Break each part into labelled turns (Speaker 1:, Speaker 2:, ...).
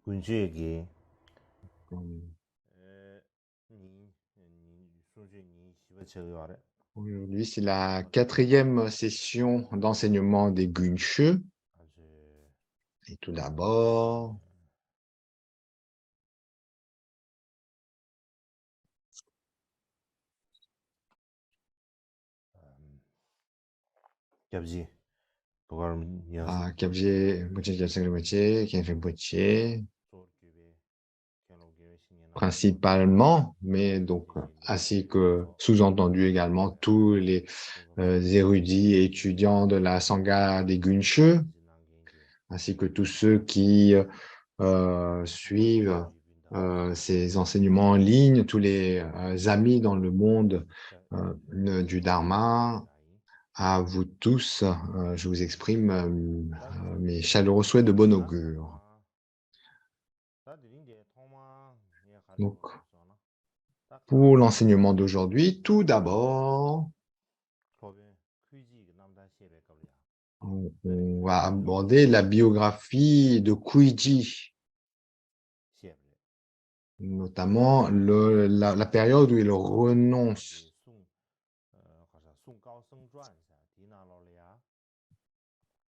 Speaker 1: 군주에게
Speaker 2: Aujourd'hui, c'est la 4e session d'enseignement des Gunshu. Et tout d'abord,
Speaker 1: Gabji,
Speaker 2: Kyabje, Moche Gyaltsang Rinpoche, Khenpo Rinpoche, principalement, mais donc ainsi que sous-entendu également tous les érudits et étudiants de la Sangha des Gunshu, ainsi que tous ceux qui suivent ces enseignements en ligne, tous les amis dans le monde du Dharma. À vous tous, je vous exprime mes chaleureux souhaits de bon augure. Donc, pour l'enseignement d'aujourd'hui, tout d'abord, on va aborder la biographie de Kuiji, notamment la période où il renonce.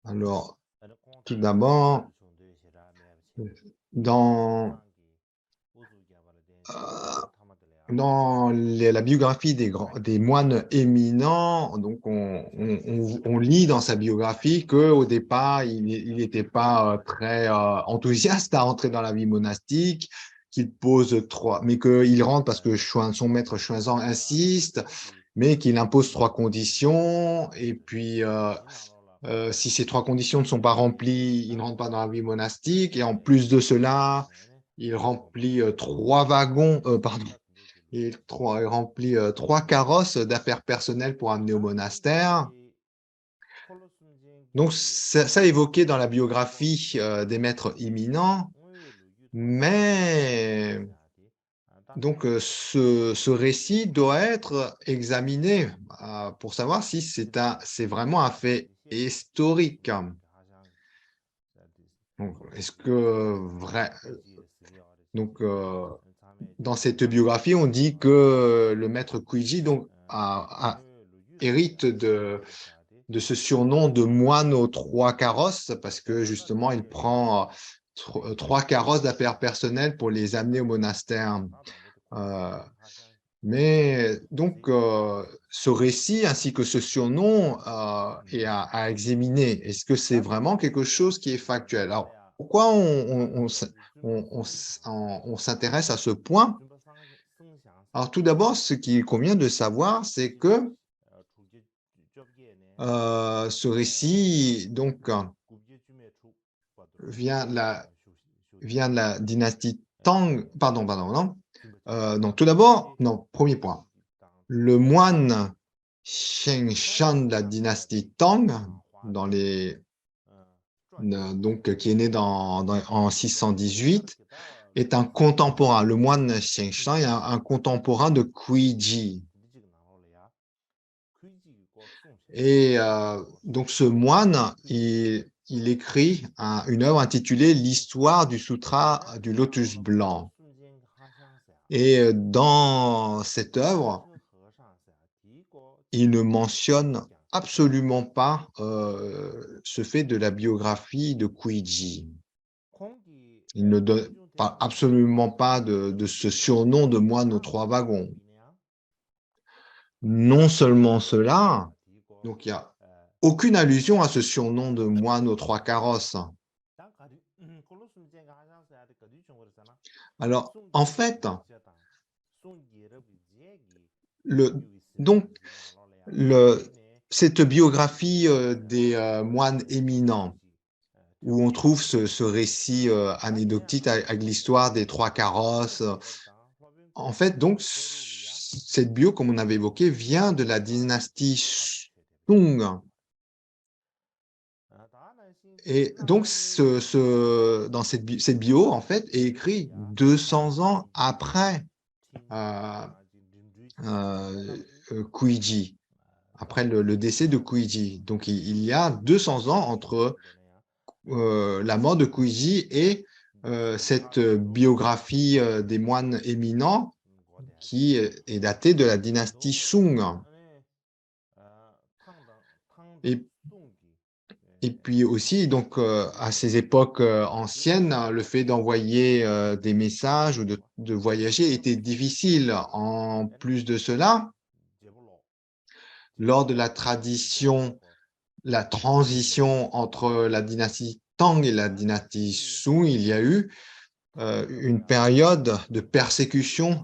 Speaker 2: Alors, tout d'abord, dans la biographie des moines éminents, donc on lit dans sa biographie qu'au départ, il n'était pas très enthousiaste à entrer dans la vie monastique, qu'il pose mais qu'il rentre parce que son maître Xuanzang insiste, mais qu'il impose 3 conditions, et puis si ces 3 conditions ne sont pas remplies, il ne rentre pas dans la vie monastique, et en plus de cela, il remplit 3 wagons, pardon, il remplit 3 carrosses d'affaires personnelles pour amener au monastère. Donc, ça évoqué dans la biographie des maîtres imminents, mais donc ce récit doit être examiné pour savoir si c'est vraiment un fait historique. Est-ce que vrai donc dans cette biographie, on dit que le maître Kuiji donc hérite de ce surnom de moine aux 3 carrosses, parce que justement, il prend 3 carrosses d'affaires personnelles pour les amener au monastère. Mais donc, ce récit ainsi que ce surnom est à examiner. Est-ce que c'est vraiment quelque chose qui est factuel? Alors, pourquoi on s'intéresse à ce point? Alors, tout d'abord, ce qu'il convient de savoir, c'est que ce récit donc, vient de la dynastie Tang. Pardon, non. Non, tout d'abord, non, premier point. Le moine Sheng Shan de la dynastie Tang, donc, qui est né en 618, est un contemporain. Le moine Sheng Shan est un contemporain de Kuiji. Et donc, ce moine, il écrit une œuvre intitulée L'histoire du Sutra du Lotus blanc. Et dans cette œuvre, il ne mentionne absolument pas ce fait de la biographie de Kuiji. Il ne parle absolument pas de ce surnom de moine aux 3 wagons. Non seulement cela, donc il n'y a aucune allusion à ce surnom de moine aux 3 carrosses. Alors, en fait, cette biographie des moines éminents, où on trouve ce récit anecdotique avec l'histoire des 3 carrosses, en fait, donc, cette bio, comme on avait évoqué, vient de la dynastie Sung. Et donc, dans cette bio, en fait, est écrit 200 ans après Kuiji, après le décès de Kuiji. Donc, il y a 200 ans entre la mort de Kuiji et cette biographie des moines éminents qui est datée de la dynastie Sung. Et, et puis aussi, donc, à ces époques anciennes, le fait d'envoyer des messages ou de voyager était difficile. En plus de cela, lors de la transition entre la dynastie Tang et la dynastie Sung, il y a eu une période de persécution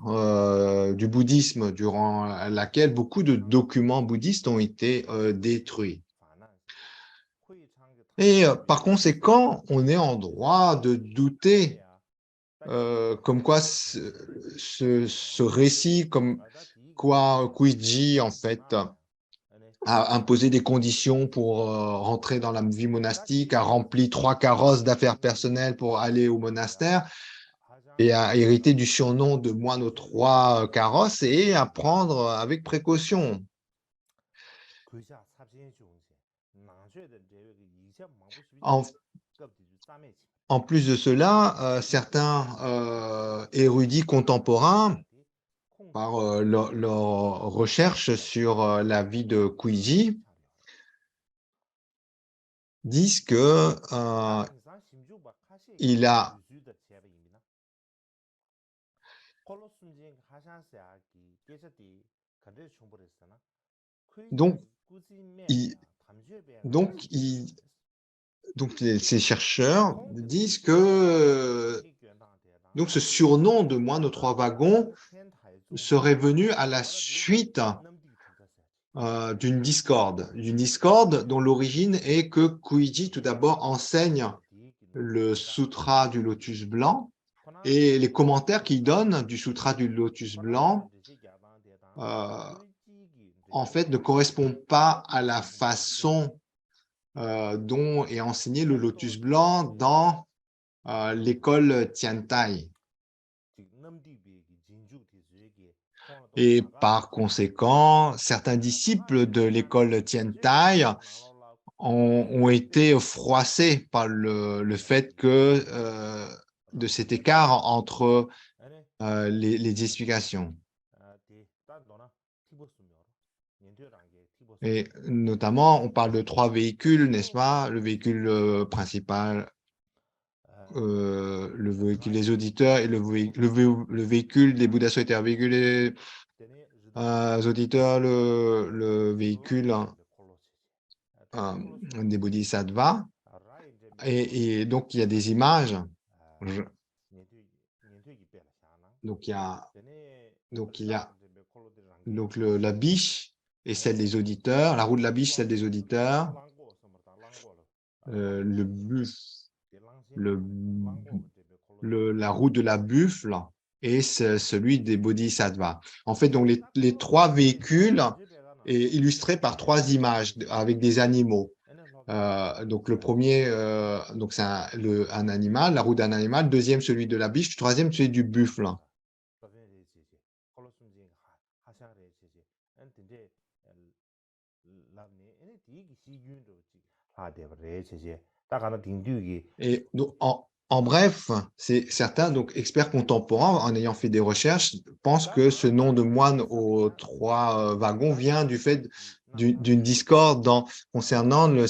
Speaker 2: du bouddhisme durant laquelle beaucoup de documents bouddhistes ont été détruits. Et par conséquent, on est en droit de douter comme quoi ce récit, comme quoi Kuiji, en fait, a imposé des conditions pour rentrer dans la vie monastique, a rempli 3 carrosses d'affaires personnelles pour aller au monastère et a hérité du surnom de moine aux 3 carrosses et à prendre avec précaution. En, en plus de cela, certains érudits contemporains, par leur recherche sur la vie de Kuiji, disent que il a donc ces chercheurs disent que donc ce surnom de moine aux 3 wagons serait venu à la suite d'une discorde dont l'origine est que Kuiji tout d'abord enseigne le sutra du lotus blanc et les commentaires qu'il donne du sutra du lotus blanc en fait ne correspondent pas à la façon dont est enseigné le lotus blanc dans l'école Tiantai. Et par conséquent, certains disciples de l'école Tiantai ont été froissés par le fait que de cet écart entre les explications. Et notamment, on parle de 3 véhicules, n'est-ce pas? Le véhicule principal, le véhicule des auditeurs et le véhicule des Bouddhas solitaires. Le véhicule des auditeurs, le véhicule des bodhisattvas. Et donc, il y a des images. Donc, la biche et celle des auditeurs, la roue de la biche, celle des auditeurs, le buffle, la roue de la buffle et celui des bodhisattvas. En fait, donc les 3 véhicules est illustré par 3 images avec des animaux. Donc le premier, donc c'est un animal, la roue d'un animal. Deuxième, celui de la biche. Troisième, celui du buffle. Et donc, en bref, certains donc, experts contemporains, en ayant fait des recherches, pensent que ce nom de moine aux 3 wagons vient du fait d'une discorde concernant le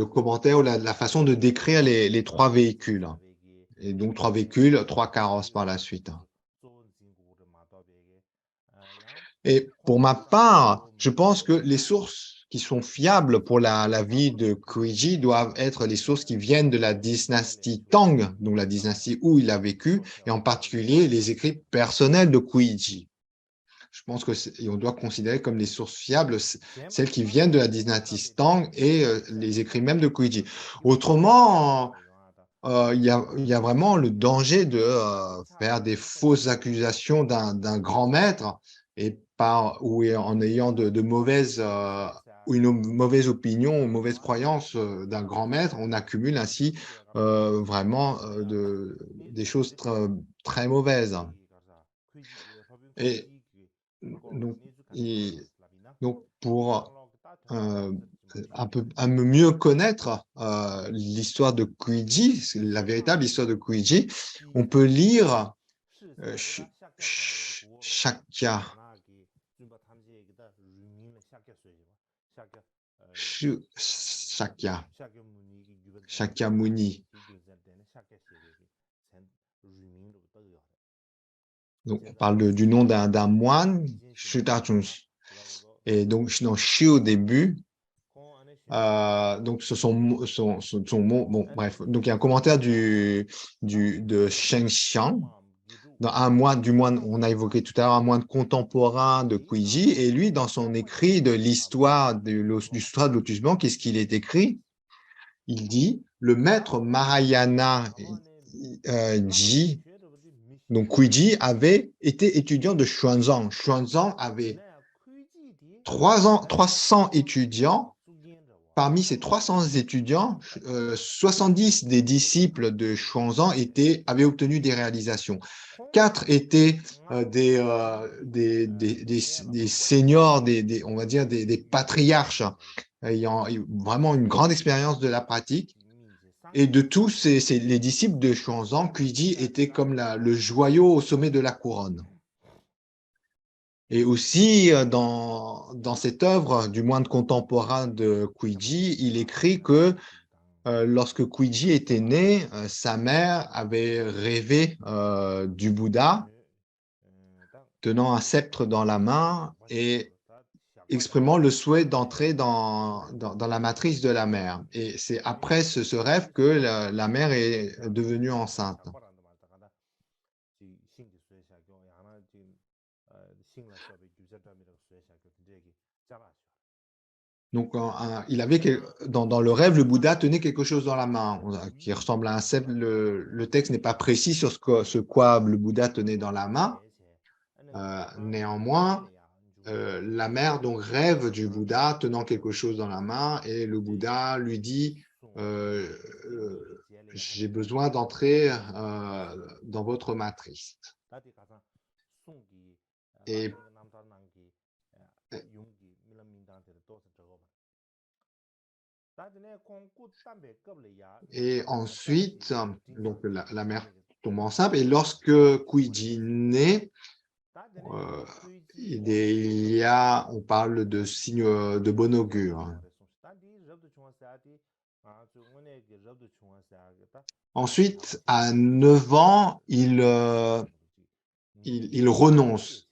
Speaker 2: commentaire ou la façon de décrire les 3 véhicules. Et donc 3 véhicules, 3 carrosses par la suite. Et pour ma part, je pense que les sources qui sont fiables pour la vie de Kuiji doivent être les sources qui viennent de la dynastie Tang, donc la dynastie où il a vécu, et en particulier les écrits personnels de Kuiji. Je pense qu'on doit considérer comme les sources fiables celles qui viennent de la dynastie Tang et les écrits même de Kuiji. Autrement, il y a vraiment le danger de faire des fausses accusations d'un grand maître et ou en ayant de mauvaises ou une mauvaise opinion, une mauvaise croyance d'un grand maître, on accumule ainsi vraiment des choses très mauvaises. Et donc, pour à mieux connaître l'histoire de Kuiji, la véritable histoire de Kuiji, on peut lire Shakya, Shakya, Shakyamuni. Donc, on parle du nom d'un moine, Shutachunsh. Et donc, dans Shi au début, donc, son mot, bon, bref. Donc, il y a un commentaire de Sheng Xiang, dans du moine, on a évoqué tout à l'heure un moine contemporain de Kuiji, et lui, dans son écrit de l'histoire du Sutra de Lotus Blanc, qu'est-ce qu'il est écrit? Il dit, le maître Mahayana Ji, donc Kuiji, avait été étudiant de Xuanzang. Xuanzang avait 300 étudiants. Parmi ces 300 étudiants, 70 des disciples de Xuanzang avaient obtenu des réalisations. 4 étaient des seniors, on va dire des patriarches ayant vraiment une grande expérience de la pratique. Et de tous les disciples de Xuanzang, Kuiji était comme le joyau au sommet de la couronne. Et aussi, dans cette œuvre du moine contemporain de Kuiji, il écrit que lorsque Kuiji était né, sa mère avait rêvé du Bouddha tenant un sceptre dans la main et exprimant le souhait d'entrer dans la matrice de la mère. Et c'est après ce rêve que la mère est devenue enceinte. Donc, il avait dans le rêve, le Bouddha tenait quelque chose dans la main qui ressemble à un sceptre. Le texte n'est pas précis sur ce quoi le Bouddha tenait dans la main. Néanmoins, la mère donc rêve du Bouddha tenant quelque chose dans la main et le Bouddha lui dit j'ai besoin d'entrer dans votre matrice. Et ensuite, donc la mère tombe enceinte et lorsque Kuiji naît, on parle de signes de bon augure. Ensuite, à 9 ans, il renonce.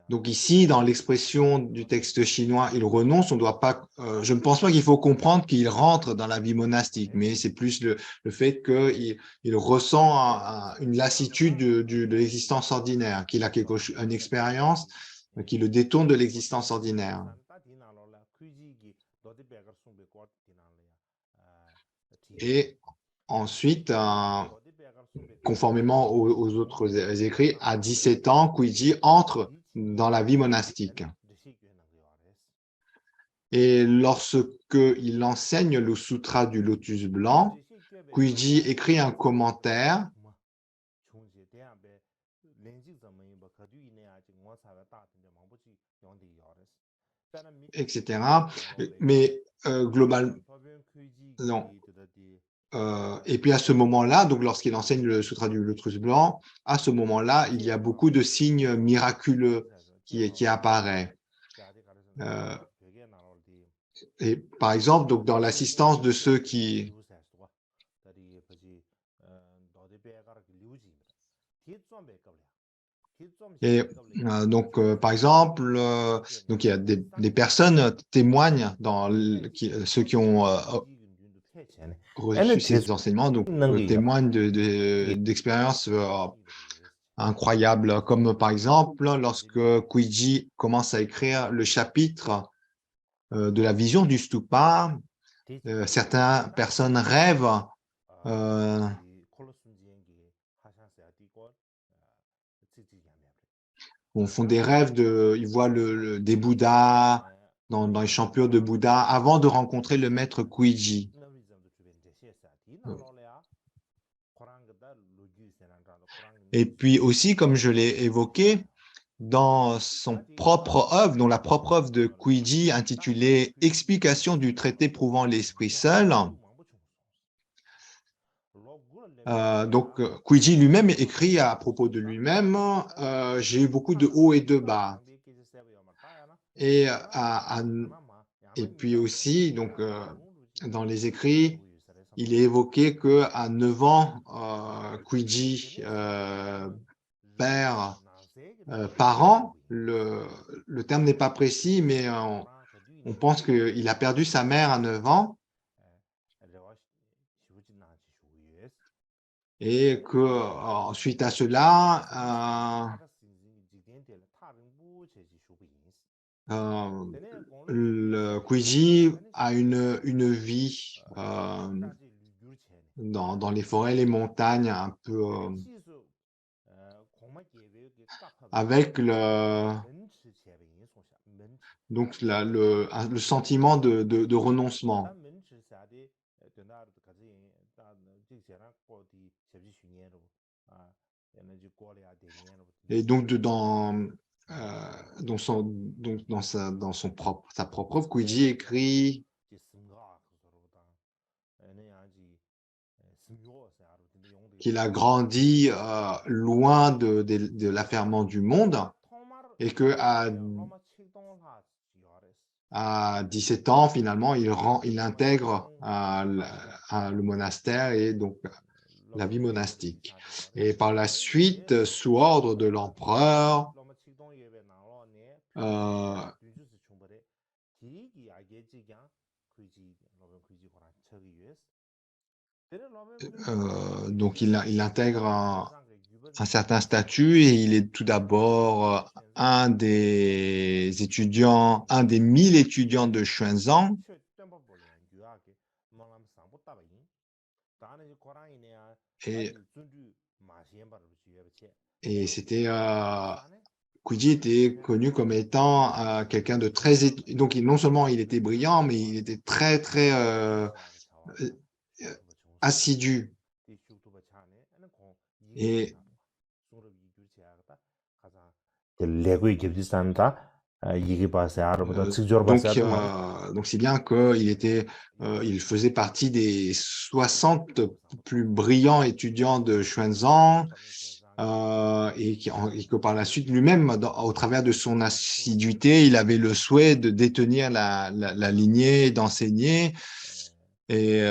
Speaker 2: Donc ici, dans l'expression du texte chinois, il renonce, on doit pas, je ne pense pas qu'il faut comprendre qu'il rentre dans la vie monastique, mais c'est plus le fait qu'il ressent une lassitude de l'existence ordinaire, qu'il a une expérience qui le détourne de l'existence ordinaire. Et ensuite, conformément aux autres écrits, à 17 ans, Kuiji entre dans la vie monastique. Et lorsqu'il enseigne le sutra du lotus blanc, Kuiji écrit un commentaire etc. Mais globalement, non. Et puis à ce moment-là, donc lorsqu'il enseigne le sutra du lotus blanc, à ce moment-là, il y a beaucoup de signes miraculeux qui apparaissent. Et par exemple, donc dans l'assistance de ceux qui et donc par exemple, donc il y a des personnes témoignent ceux qui ont reçu ces enseignements, donc témoignent d'expériences incroyables, comme par exemple lorsque Kuiji commence à écrire le chapitre de la vision du stupa, certaines personnes rêvent font des rêves, ils voient des Bouddhas dans les champions de Bouddha avant de rencontrer le maître Kuiji. Et puis aussi, comme je l'ai évoqué, dans son propre œuvre, dans la propre œuvre de Kuiji intitulée Explication du traité prouvant l'esprit seul. Kuiji lui-même écrit à propos de lui-même, j'ai eu beaucoup de hauts et de bas. Et, et puis aussi, dans les écrits, il est évoqué qu'à 9 ans, Kuiji perd par an. Le terme n'est pas précis, mais on pense qu'il a perdu sa mère à 9 ans et que suite à cela, le Kuiji a une vie dans les forêts, les montagnes, un peu avec le sentiment de renoncement. Et donc, dans sa propre œuvre, Kuiji écrit qu'il a grandi loin de l'affairement du monde et qu'à 17 ans, finalement, il intègre le monastère et donc la vie monastique. Et par la suite, sous ordre de l'empereur, donc il intègre un certain statut et il est tout d'abord un des 1000 étudiants de Xuanzang. Et c'était Kuiji était connu comme étant quelqu'un de très... Donc, non seulement il était brillant, mais il était très, très assidu. Et donc c'est bien qu'il faisait partie des 60 plus brillants étudiants de Xuanzang et que par la suite lui-même, au travers de son assiduité, il avait le souhait de détenir la lignée, d'enseigner. Et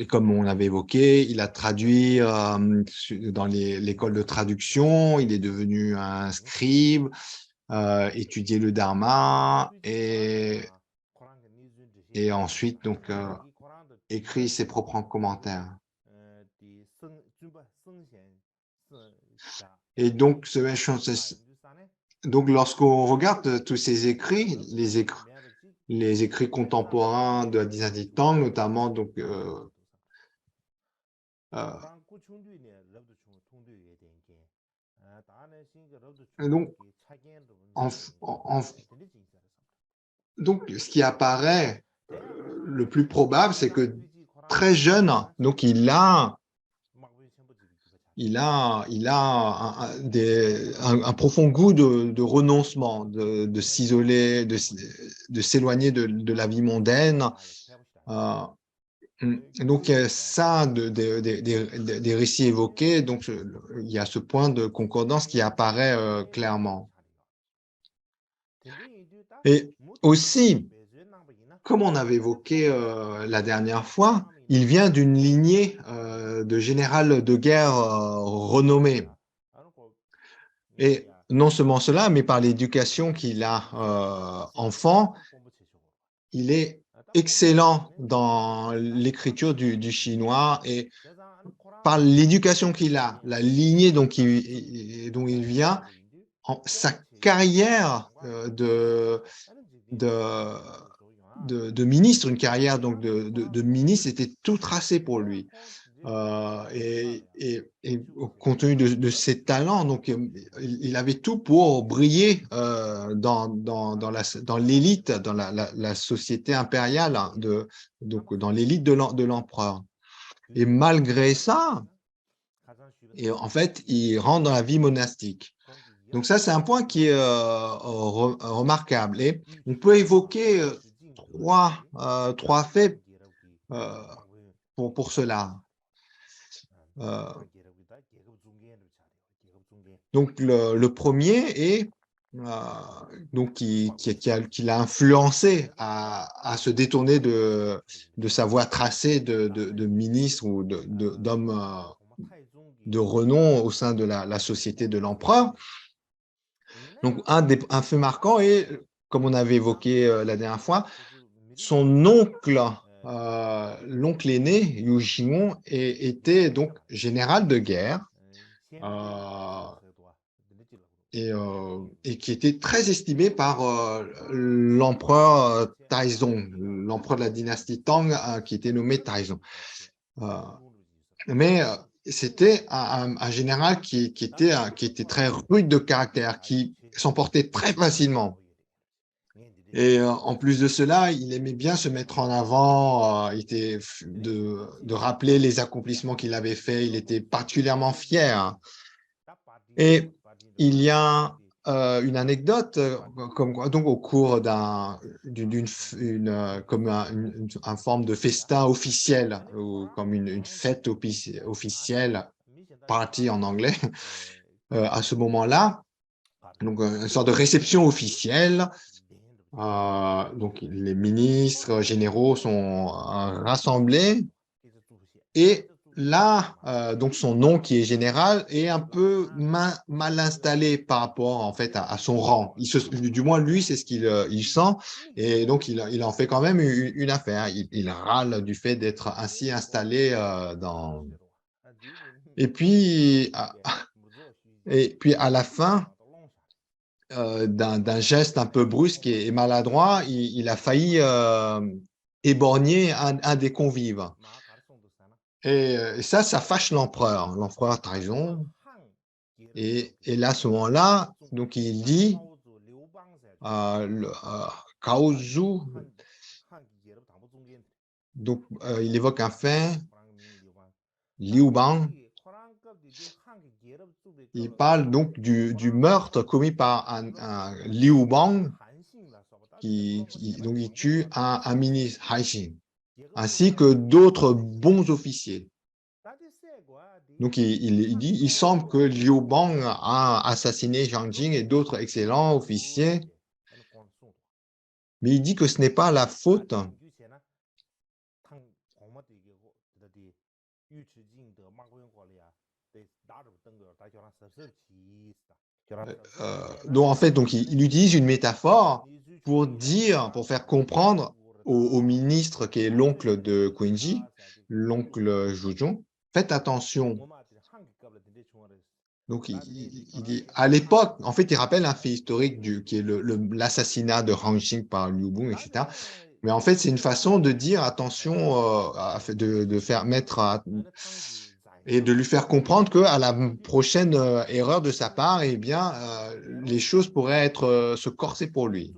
Speaker 2: comme on l'avait évoqué, il a traduit dans l'école de traduction, il est devenu un scribe, étudié le dharma et ensuite écrit ses propres commentaires. Et donc, lorsqu'on regarde tous ces écrits, les écrits contemporains de la dynastie Tang, notamment donc ce qui apparaît le plus probable, c'est que très jeune, donc il a un profond goût de renoncement, de s'isoler, de s'éloigner de la vie mondaine. Donc, ça, des récits évoqués, donc il y a ce point de concordance qui apparaît clairement. Et aussi, comme on avait évoqué la dernière fois, il vient d'une lignée de général de guerre renommé. Et non seulement cela, mais par l'éducation qu'il a enfant, il est excellent dans l'écriture du chinois et par l'éducation qu'il a, la lignée dont il vient, sa carrière de ministre, une carrière donc de ministre était tout tracé pour lui. Et compte tenu de ses talents, donc il avait tout pour briller dans l'élite, dans la société impériale, donc dans l'élite de l'empereur. Et malgré ça, et en fait, il rentre dans la vie monastique. Donc ça, c'est un point qui est remarquable. Et on peut évoquer trois faits pour cela. Donc le premier est donc qui l'a influencé à se détourner de sa voie tracée de ministre ou d'homme de renom au sein de la société de l'empereur. Donc un fait marquant est, comme on avait évoqué la dernière fois, son oncle, l'oncle aîné, Yu Xingong, était donc général de guerre et qui était très estimé par l'empereur Taizong, l'empereur de la dynastie Tang, qui était nommé Taizong. Mais c'était un général qui était très rude de caractère, qui s'emportait très facilement. Et en plus de cela, il aimait bien se mettre en avant, de rappeler les accomplissements qu'il avait faits. Il était particulièrement fier. Et il y a une anecdote, comme quoi, donc au cours d'une forme de festin officiel, ou comme une fête officielle, party en anglais, à ce moment-là, donc une sorte de réception officielle. Donc les ministres généraux sont rassemblés et là, donc son nom qui est général est un peu mal installé par rapport en fait à son rang. Du moins lui, c'est ce qu'il sent et donc il en fait quand même une affaire. Il râle du fait d'être ainsi installé dans. Et puis à la fin d'un geste un peu brusque et maladroit, il a failli éborgner un des convives. Et ça fâche l'empereur. L'empereur Taizong. Et là, à ce moment-là, donc il dit Cao Zhu, donc il évoque un fait, Liu Bang. Il parle donc du meurtre commis par un Liu Bang donc il tue un ministre, Haixin, ainsi que d'autres bons officiers. Donc, il dit, il semble que Liu Bang a assassiné Zhang Jing et d'autres excellents officiers, mais il dit que ce n'est pas la faute donc en fait, donc il utilise une métaphore pour faire comprendre au ministre qui est l'oncle de Quinji, l'oncle Zhuzhong, faites attention. Donc, il dit, à l'époque, en fait, il rappelle un fait historique qui est l'assassinat de Han Xing par Liu Bang, etc. Mais en fait, c'est une façon de dire attention, de faire mettre et de lui faire comprendre qu'à la prochaine erreur de sa part, eh bien, les choses pourraient se corser pour lui.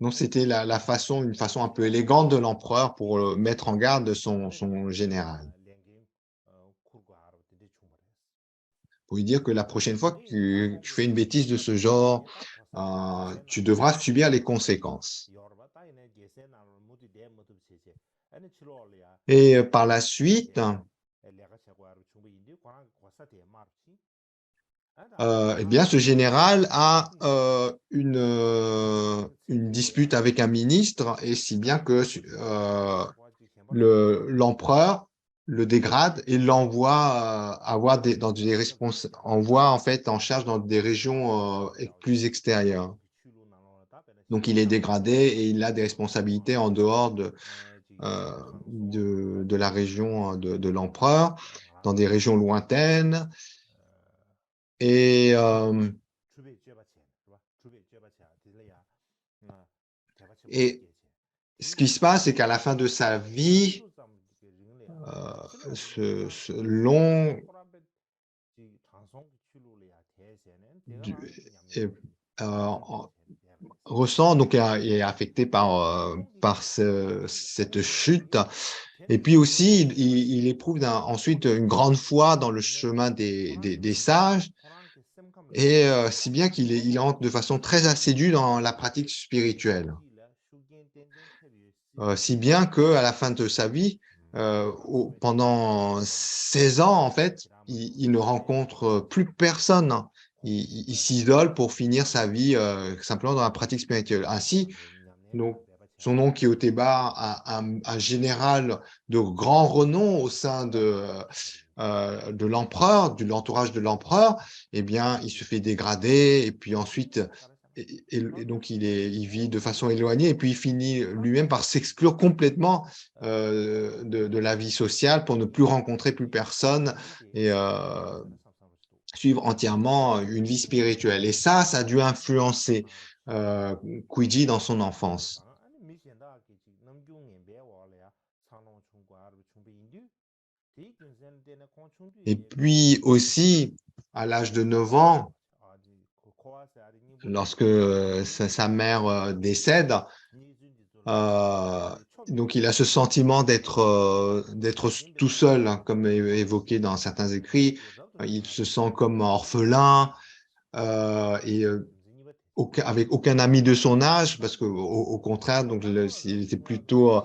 Speaker 2: Donc, c'était une façon un peu élégante de l'empereur pour mettre en garde son général. Pour lui dire que la prochaine fois que tu fais une bêtise de ce genre, tu devras subir les conséquences. Et par la suite, eh bien, ce général a une dispute avec un ministre, et si bien que l'empereur le dégrade et l'envoie envoie en fait en charge dans des régions plus extérieures. Donc, il est dégradé et il a des responsabilités en dehors de la région de l'empereur, dans des régions lointaines. Et ce qui se passe, c'est qu'à la fin de sa vie, ce long ressent donc est affecté par cette chute Et puis aussi, il éprouve ensuite une grande foi dans le chemin des sages, et si bien il entre de façon très assidue dans la pratique spirituelle. Si bien qu'à la fin de sa vie, pendant 16 ans, en fait, il ne rencontre plus personne. Il s'isole pour finir sa vie simplement dans la pratique spirituelle. Ainsi, donc, son oncle Kyoteba, un général de grand renom au sein de l'empereur, de l'entourage de l'empereur, eh bien, il se fait dégrader, et puis ensuite, et donc il vit de façon éloignée, et puis il finit lui-même par s'exclure complètement de la vie sociale pour ne plus rencontrer plus personne et suivre entièrement une vie spirituelle. Et ça a dû influencer Kuiji dans son enfance. Et puis aussi, à l'âge de 9 ans, lorsque sa mère décède, donc il a ce sentiment d'être tout seul, hein, comme évoqué dans certains écrits. Il se sent comme orphelin et avec aucun ami de son âge, parce qu'au contraire, donc il était plutôt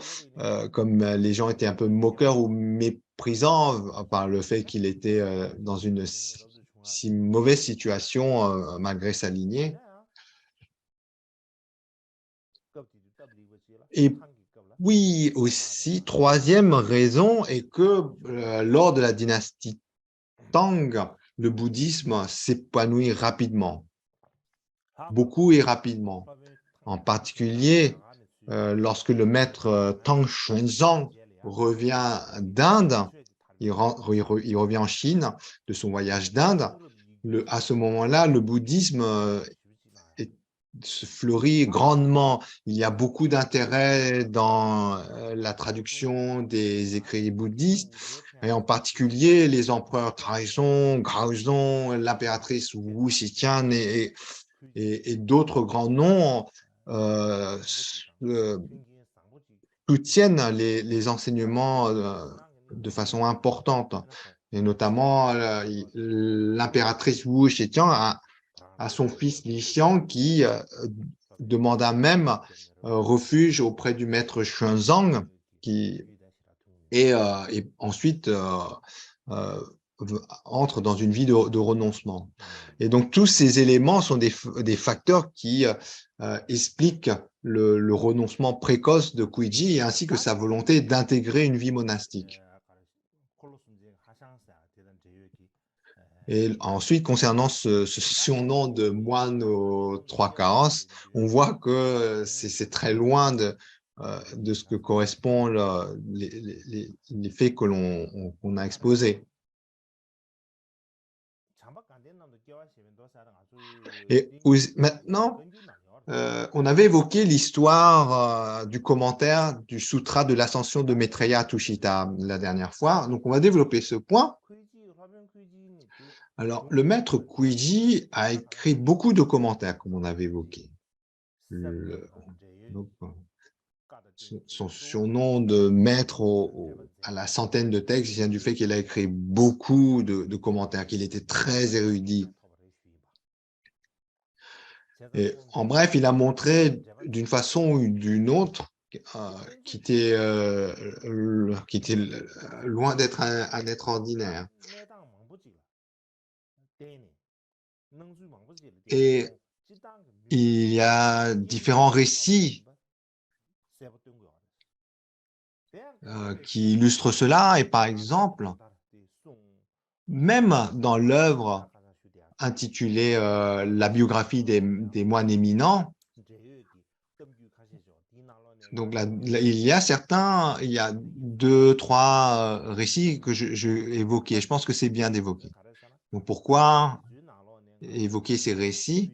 Speaker 2: comme les gens étaient un peu moqueurs ou méprisants par le fait qu'il était dans une si mauvaise situation malgré sa lignée. Et oui, aussi, troisième raison est que lors de la dynastie Tang, le bouddhisme s'épanouit rapidement, beaucoup et rapidement. En particulier, lorsque le maître Tang Xuanzang revient d'Inde, il revient en Chine de son voyage d'Inde, à ce moment-là, le bouddhisme se fleurit grandement. Il y a beaucoup d'intérêt dans la traduction des écrits bouddhistes, et en particulier les empereurs Taizong, Gaozong, l'impératrice Wu Shiqian et d'autres grands noms soutiennent les enseignements de façon importante. Et notamment, l'impératrice Wu Shiqian à son fils Li Xiang qui demanda même refuge auprès du maître Xuanzang et ensuite entre dans une vie de renoncement. Et donc tous ces éléments sont des facteurs qui expliquent le renoncement précoce de Kuiji ainsi que sa volonté d'intégrer une vie monastique. Et ensuite, concernant ce surnom de moine aux trois carences, on voit que c'est très loin de ce que correspondent les faits qu'on a exposés. Et maintenant, on avait évoqué l'histoire du commentaire du Sutra de l'ascension de Maitreya Tushita la dernière fois. Donc, on va développer ce point. Alors, le maître Kuiji a écrit beaucoup de commentaires, comme on avait évoqué. Son surnom de maître à la centaine de textes vient du fait qu'il a écrit beaucoup de commentaires, qu'il était très érudit. Et, en bref, il a montré d'une façon ou d'une autre qui était loin d'être un être ordinaire. Et il y a différents récits qui illustrent cela. Et par exemple, même dans l'œuvre intitulée La biographie des moines éminents, donc là, il y a 2-3 récits que je évoquais. Je pense que c'est bien d'évoquer. Donc pourquoi évoquer ces récits?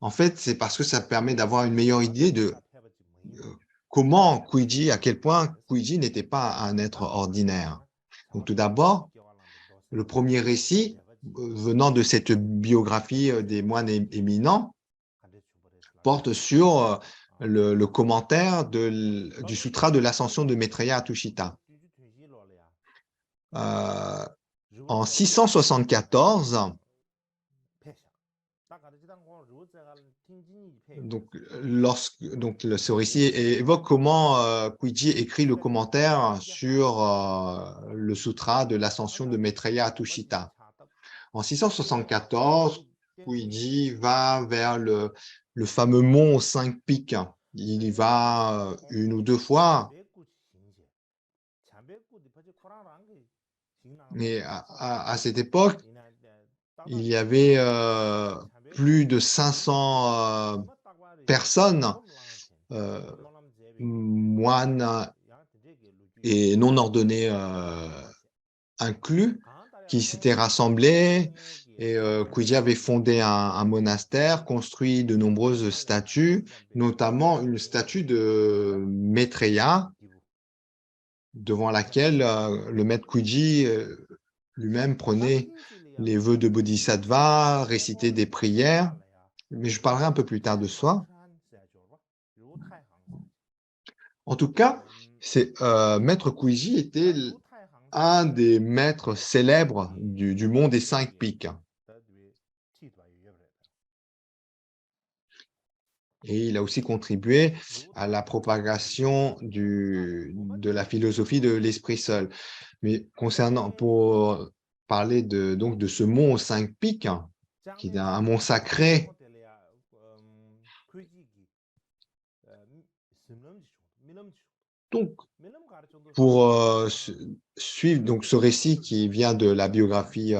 Speaker 2: En fait, c'est parce que ça permet d'avoir une meilleure idée de à quel point Kuiji n'était pas un être ordinaire. Donc tout d'abord, le premier récit venant de cette biographie des moines éminents porte sur le commentaire du sutra de l'ascension de Maitreya à Tushita. En 674, donc ce récit évoque comment Kuiji écrit le commentaire sur le sutra de l'ascension de Maitreya à Tushita. En 674, Kuiji va vers le fameux mont aux 5 pics. Il y va une ou deux fois. Mais à cette époque, il y avait plus de 500 personnes, moines et non ordonnés inclus, qui s'étaient rassemblés. Et Kuiji avait fondé un monastère, construit de nombreuses statues, notamment une statue de Maitreya, devant laquelle le maître Kuiji lui-même prenait les vœux de Bodhisattva, récitait des prières, mais je parlerai un peu plus tard de ça. En tout cas, maître Kuiji était un des maîtres célèbres du mont des 5 pics. Et il a aussi contribué à la propagation de la philosophie de l'esprit seul. Mais pour parler donc de ce mont aux 5 pics, qui est un mont sacré, donc pour suivre donc ce récit qui vient de la biographie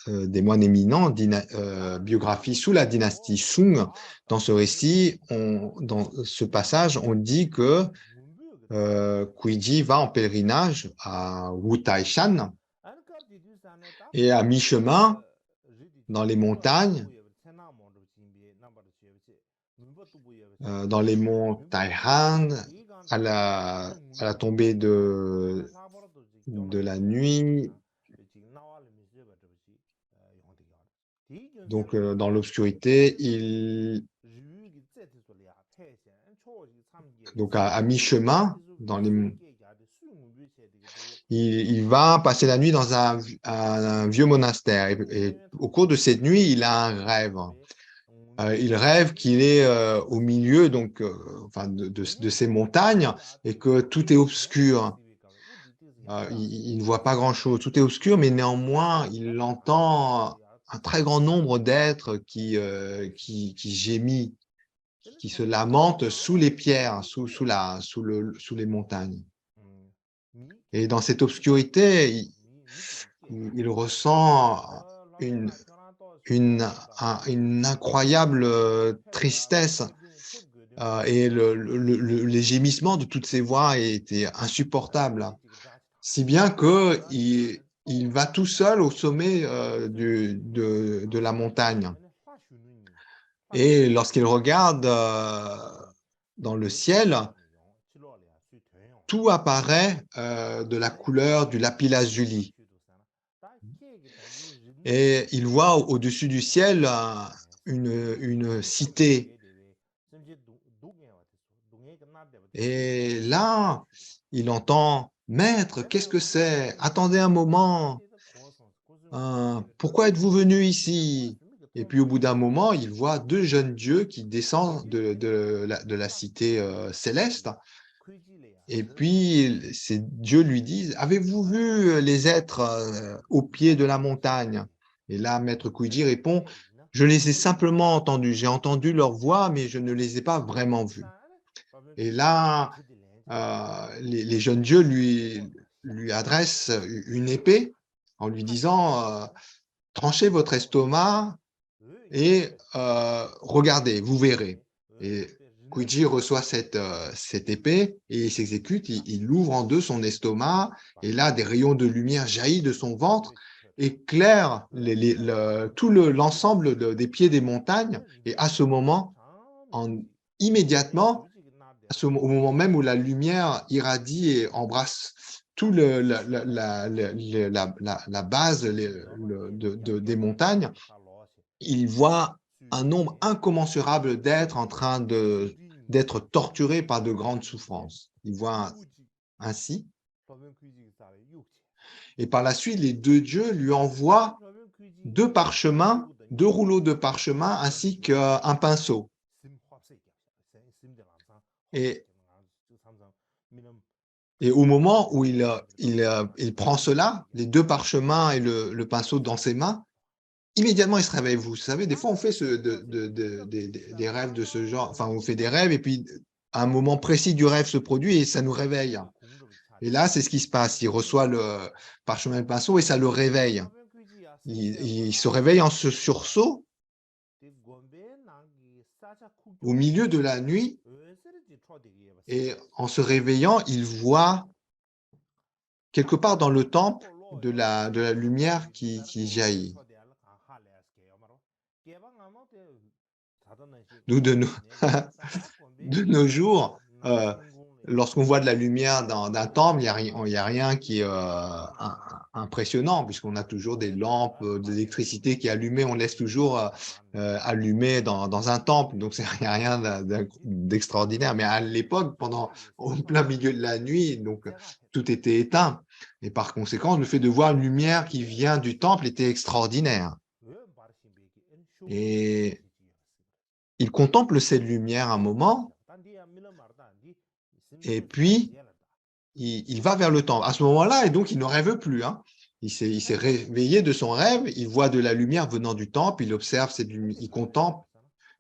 Speaker 2: des moines éminents, biographie sous la dynastie Sung. Dans ce récit, dans ce passage, on dit que Kuiji va en pèlerinage à Wutaishan et à mi-chemin, dans les montagnes, dans les monts Taihan, à la tombée de la nuit, donc dans l'obscurité, donc à mi-chemin, il va passer la nuit dans un vieux monastère. Et au cours de cette nuit, il a un rêve. Il rêve qu'il est au milieu de ces montagnes et que tout est obscur. Il ne voit pas grand-chose, tout est obscur, mais néanmoins, il entend un très grand nombre d'êtres qui gémit, qui se lamentent sous les pierres, sous les montagnes. Et dans cette obscurité, il ressent une incroyable tristesse et les gémissements de toutes ces voix étaient insupportables, si bien qu'il va tout seul au sommet de la montagne. Et lorsqu'il regarde dans le ciel, tout apparaît de la couleur du lapis-lazuli. Et il voit au-dessus du ciel une cité. Et là, il entend « Maître, qu'est-ce que c'est? Attendez un moment. Pourquoi êtes-vous venu ici ?» Et puis au bout d'un moment, il voit deux jeunes dieux qui descendent de la cité céleste. Et puis ces dieux lui disent « Avez-vous vu les êtres au pied de la montagne ?» Et là, maître Kuiji répond « Je les ai simplement entendus. J'ai entendu leur voix, mais je ne les ai pas vraiment vus. » Et là, les jeunes dieux lui adressent une épée en lui disant tranchez votre estomac et regardez, vous verrez. Et Kuiji reçoit cette épée et il s'exécute, il ouvre en deux son estomac et là, des rayons de lumière jaillissent de son ventre, éclairent tout l'ensemble des pieds des montagnes et à ce moment, immédiatement, au moment même où la lumière irradie et embrasse tout la base des montagnes, il voit un nombre incommensurable d'êtres en train d'être torturés par de grandes souffrances. Il voit ainsi. Et par la suite, les deux dieux lui envoient deux parchemins, deux rouleaux de parchemin ainsi qu'un pinceau. Et au moment où il prend cela, les deux parchemins et le pinceau dans ses mains, immédiatement il se réveille. Vous savez, des fois on fait des rêves de ce genre, enfin on fait des rêves et puis un moment précis du rêve se produit et ça nous réveille. Et là, c'est ce qui se passe. Il reçoit le parchemin et le pinceau et ça le réveille. Il se réveille en ce sursaut au milieu de la nuit et en se réveillant, il voit quelque part dans le temple de la lumière qui jaillit. Nous, de nos jours, lorsqu'on voit de la lumière d'un temple, il n'y a rien qui est impressionnant, puisqu'on a toujours des lampes d'électricité qui est allumées, on laisse toujours allumées dans un temple, donc il n'y a rien d'extraordinaire. Mais à l'époque, au plein milieu de la nuit, donc tout était éteint. Et par conséquent, le fait de voir une lumière qui vient du temple était extraordinaire. Et il contemple cette lumière un moment, et puis il va vers le temple. À ce moment-là, et donc il ne rêve plus. Hein. Il s'est réveillé de son rêve, il voit de la lumière venant du temple, il observe cette lumière, il contemple,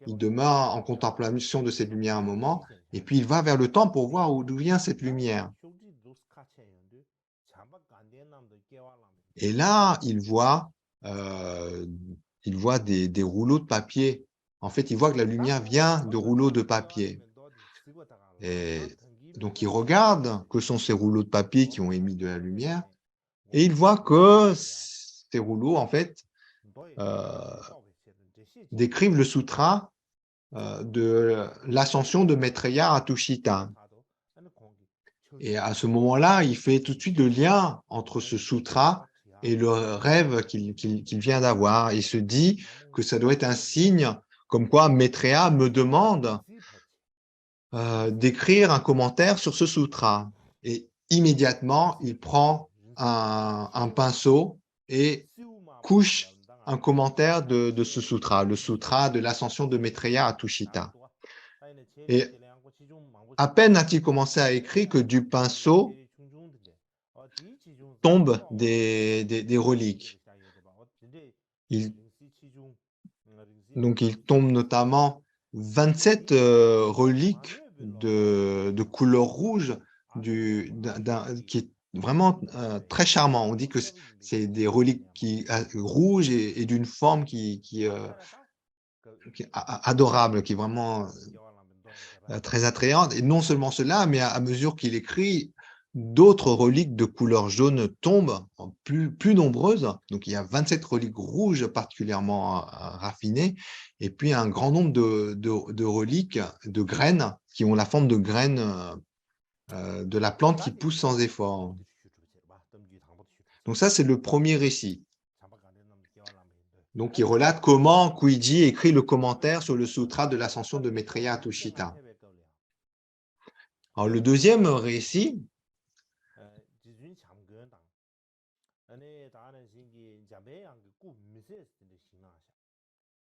Speaker 2: il demeure en contemplation de cette lumière un moment, et puis il va vers le temple pour voir d'où vient cette lumière. Et là, il voit des rouleaux de papier. En fait, il voit que la lumière vient de rouleaux de papier. Et donc, il regarde que sont ces rouleaux de papier qui ont émis de la lumière, et il voit que ces rouleaux, en fait, décrivent le sutra de l'ascension de Maitreya à Tushita. Et à ce moment-là, il fait tout de suite le lien entre ce sutra et le rêve qu'il vient d'avoir. Il se dit que ça doit être un signe comme quoi Maitreya me demande d'écrire un commentaire sur ce sutra. Et immédiatement, il prend un pinceau et couche un commentaire de ce sutra, le sutra de l'ascension de Maitreya à Tushita. Et à peine a-t-il commencé à écrire que du pinceau tombent des reliques. Donc, il tombe notamment 27 reliques de couleur rouge qui est vraiment très charmant. On dit que c'est des reliques rouges et d'une forme qui est adorable, qui est vraiment très attrayante. Et non seulement cela, mais à mesure qu'il écrit, d'autres reliques de couleur jaune tombent, plus nombreuses. Donc, il y a 27 reliques rouges particulièrement raffinées, et puis un grand nombre de reliques, de graines, qui ont la forme de graines de la plante qui pousse sans effort. Donc ça, c'est le premier récit. Donc, il relate comment Kuiji écrit le commentaire sur le sutra de l'ascension de Maitreya à Tushita. Alors, le deuxième récit,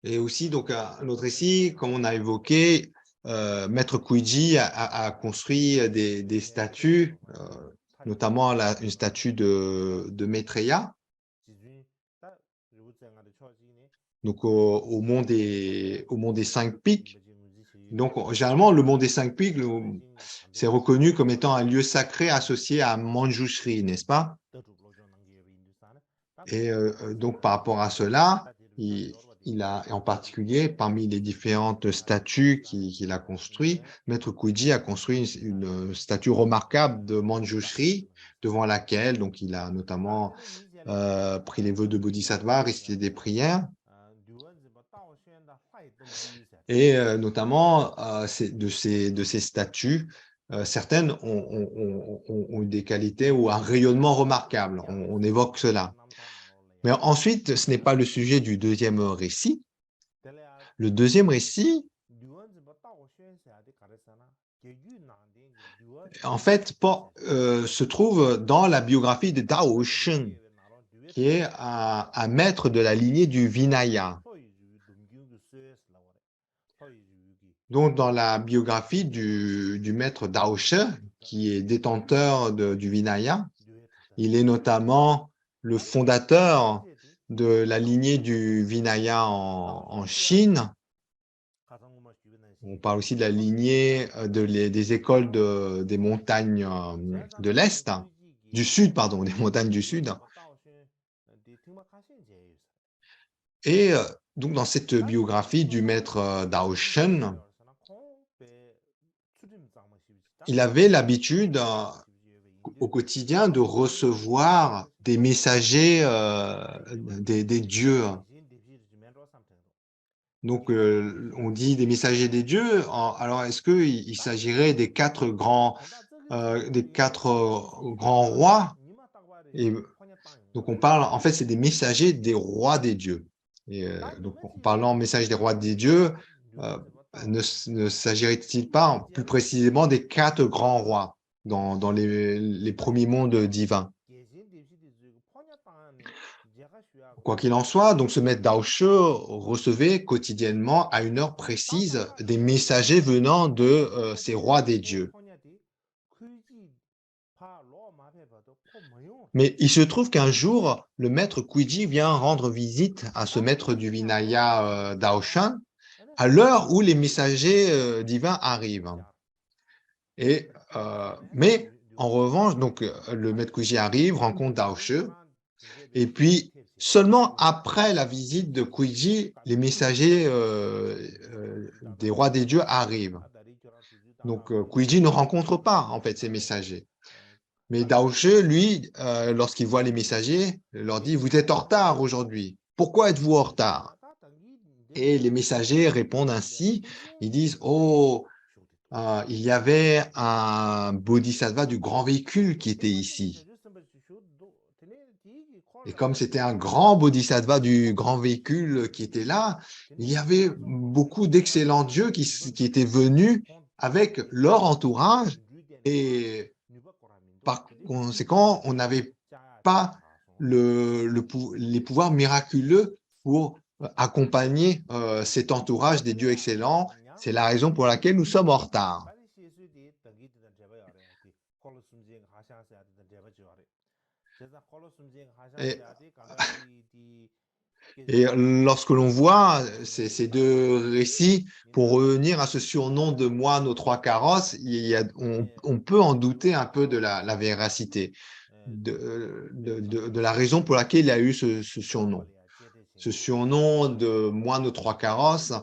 Speaker 2: et aussi, donc, un autre récit, comme on a évoqué, Maître Kuiji a construit des statues, notamment une statue de Maitreya, donc au mont des 5 pics. Donc, généralement, le mont des 5 pics, c'est reconnu comme étant un lieu sacré associé à Manjushri, n'est-ce pas? Et donc, par rapport à cela, il a, en particulier, parmi les différentes statues qu'il a construites, Maître Kuiji a construit une statue remarquable de Manjushri, devant laquelle donc, il a notamment pris les vœux de Bodhisattva, récité des prières. Et notamment, de ces statues, certaines ont des qualités ou un rayonnement remarquable. On évoque cela. Mais ensuite, ce n'est pas le sujet du deuxième récit. le deuxième récit, en fait, se trouve dans la biographie de Dao Sheng, qui est un maître de la lignée du Vinaya. Donc, dans la biographie du maître Dao She, qui est détenteur du Vinaya, il est notamment le fondateur de la lignée du Vinaya en Chine. On parle aussi de la lignée des écoles des montagnes de l'Est, du Sud, pardon, des montagnes du Sud. Et donc, dans cette biographie du maître Dao Shen, il avait l'habitude au quotidien de recevoir des messagers des dieux. Donc, on dit des messagers des dieux. Alors, est-ce qu'il s'agirait des quatre grands rois? Et donc, on parle, en fait, c'est des messagers des rois des dieux. Et donc, en parlant message des rois des dieux, ne s'agirait-il pas plus précisément des quatre grands rois dans les premiers mondes divins? Quoi qu'il en soit, donc ce maître Dao She recevait quotidiennement à une heure précise des messagers venant de ces rois des dieux. Mais il se trouve qu'un jour, le maître Kuiji vient rendre visite à ce maître du Vinaya Dao Shen à l'heure où les messagers divins arrivent. Mais en revanche, donc le maître Kuiji arrive, rencontre Dao She, et puis seulement après la visite de Kuiji, les messagers des rois des dieux arrivent. Donc Kuiji ne rencontre pas en fait ces messagers. Mais Dao She, lui, lorsqu'il voit les messagers, leur dit « Vous êtes en retard aujourd'hui. Pourquoi êtes-vous en retard ?» Et les messagers répondent ainsi. Ils disent « Oh, il y avait un bodhisattva du grand véhicule qui était ici. Et comme c'était un grand bodhisattva du grand véhicule qui était là, il y avait beaucoup d'excellents dieux qui étaient venus avec leur entourage et par conséquent, on n'avait pas les pouvoirs miraculeux pour accompagner cet entourage des dieux excellents. C'est la raison pour laquelle nous sommes en retard. » Et lorsque l'on voit ces deux récits, pour revenir à ce surnom de moine aux trois carrosses, on peut en douter un peu de la véracité, de la raison pour laquelle il a eu ce surnom. Ce surnom de moine aux trois carrosses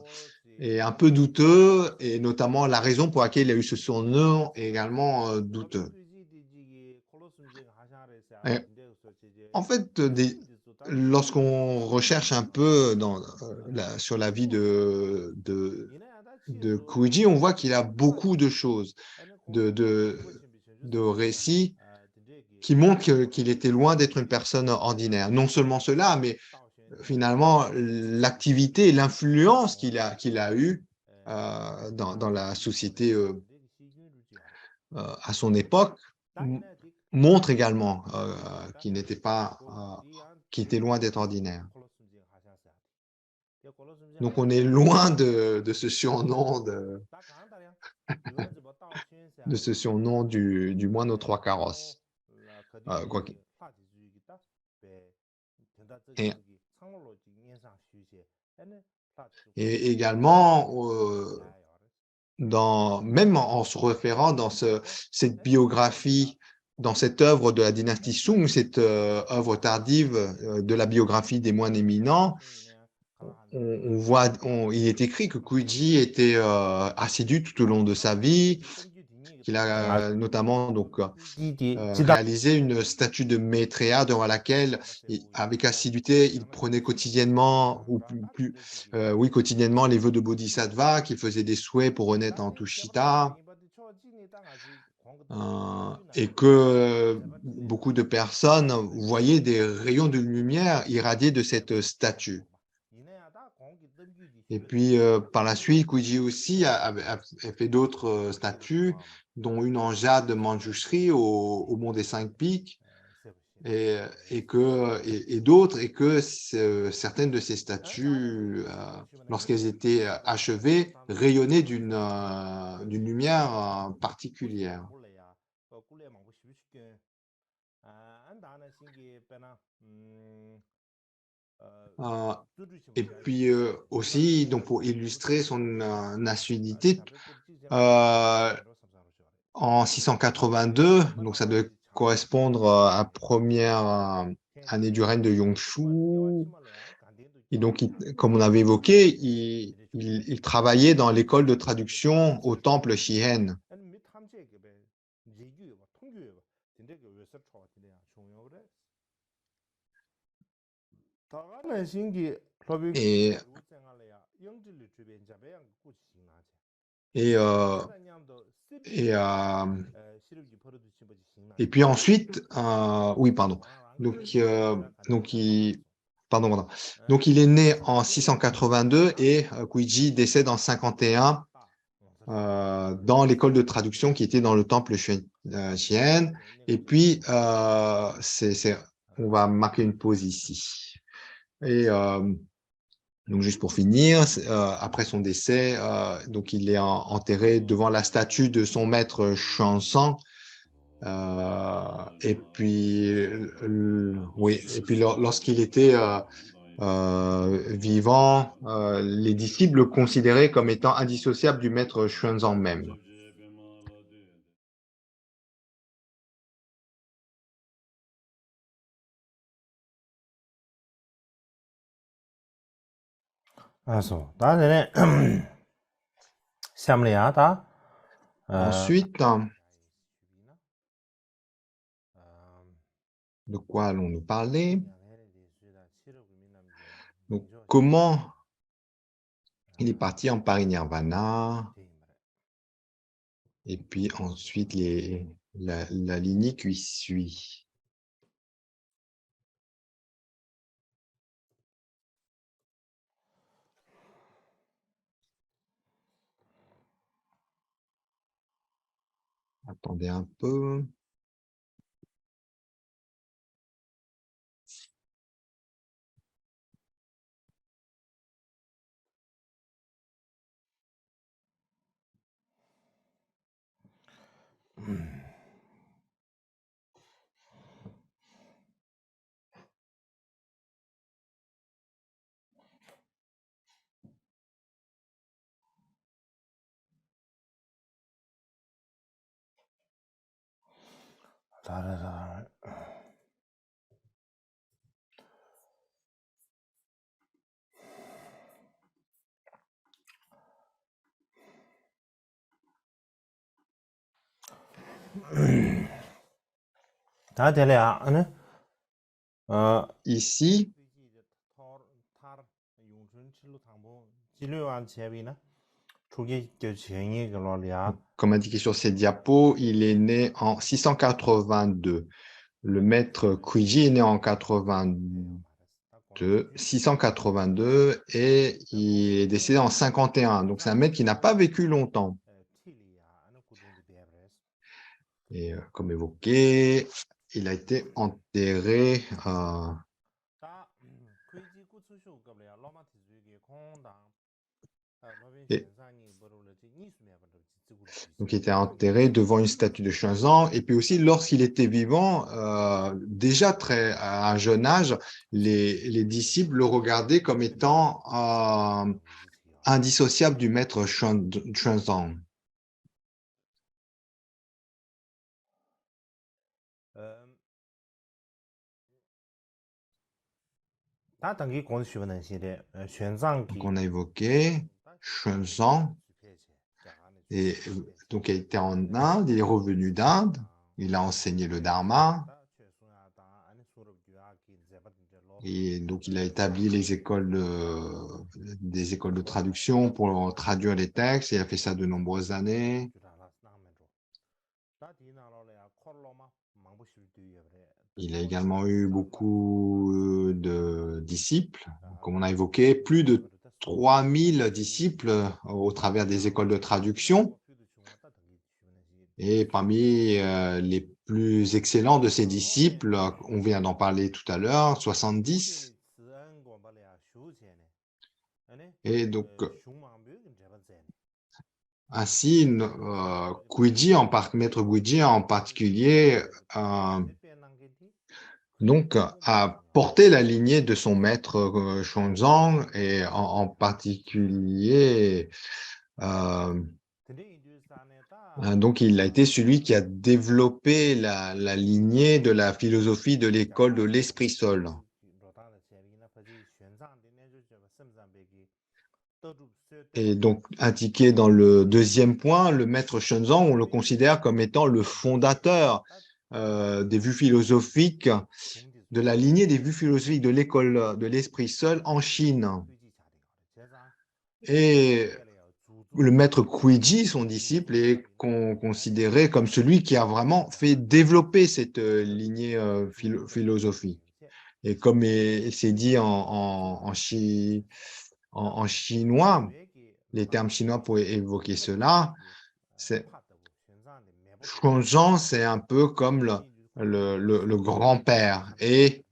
Speaker 2: est un peu douteux, et notamment la raison pour laquelle il a eu ce surnom est également douteux. Et en fait, lorsqu'on recherche un peu sur la vie de Kuiji, on voit qu'il a beaucoup de choses, de récits qui montrent qu'il était loin d'être une personne ordinaire. Non seulement cela, mais finalement, l'activité et l'influence qu'il a eue dans la société à son époque montre également qu'il qu'il était loin d'être ordinaire. Donc, on est loin de ce surnom du moine aux trois carrosses. Et également, même en se référant dans cette biographie, dans cette œuvre de la dynastie Song, cette œuvre tardive de la biographie des moines éminents, il est écrit que Kuiji était assidu tout au long de sa vie, qu'il a notamment réalisé une statue de Maitreya devant laquelle, avec assiduité, il prenait quotidiennement, quotidiennement les vœux de Bodhisattva, qu'il faisait des souhaits pour renaître en Tushita, et que beaucoup de personnes voyaient des rayons de lumière irradier de cette statue. Et puis, par la suite, Guiji aussi a fait d'autres statues, dont une en jade de Manjushri au Mont des Cinq Pics, et d'autres, et que certaines de ces statues, lorsqu'elles étaient achevées, rayonnaient d'une lumière particulière. Euh, Et puis aussi, donc pour illustrer son assiduité, en 682, donc ça doit correspondre à la première année du règne de Yongshu. Et donc, comme on avait évoqué, il travaillait dans l'école de traduction au temple Shihen. Et, et, euh, et, euh, et puis ensuite, oui, pardon. Pardon. Donc, il est né en 682 et Guiji décède en 51 dans l'école de traduction qui était dans le temple Shihen. Et puis, on va marquer une pause ici. Et donc, juste pour finir, après son décès, donc il est enterré devant la statue de son maître Xuanzang. Et puis, oui, et puis lorsqu'il était vivant, les disciples le considéraient comme étant indissociable du maître Xuanzang même. Ensuite, de quoi allons-nous parler? Donc, comment il est parti en parinirvana, et puis ensuite la lignée qui suit. Attendez un peu. Ici, comme indiqué sur ces diapos, il est né en 682. Le maître Kuiji est né en 682 et il est décédé en 51. Donc, c'est un maître qui n'a pas vécu longtemps. Et comme évoqué, il a été enterré donc il était enterré devant une statue de Xuanzang. Et puis aussi, lorsqu'il était vivant, déjà à un jeune âge, les disciples le regardaient comme étant indissociable du maître Xuanzang. Donc, on a évoqué Xuanzang, et donc il était en Inde, il est revenu d'Inde, il a enseigné le Dharma, et donc il a établi des écoles de traduction pour traduire les textes, et il a fait ça de nombreuses années. Il a également eu beaucoup de disciples, comme on a évoqué, plus de 3000 disciples au travers des écoles de traduction. Et parmi les plus excellents de ses disciples, on vient d'en parler tout à l'heure, 70. Et donc, ainsi, Maître Guiji en particulier, donc, a porté la lignée de son maître Xuanzang et en particulier, donc il a été celui qui a développé la lignée de la philosophie de l'école de l'esprit seul. Et donc, indiqué dans le deuxième point, le maître Xuanzang, on le considère comme étant le fondateur des vues philosophiques, de la lignée des vues philosophiques de l'école de l'esprit seul en Chine. Et le maître Kuiji, son disciple, est considéré comme celui qui a vraiment fait développer cette lignée philosophique. Et comme c'est dit en chinois, les termes chinois pour évoquer cela, c'est Xuanzang, c'est un peu comme le grand-père et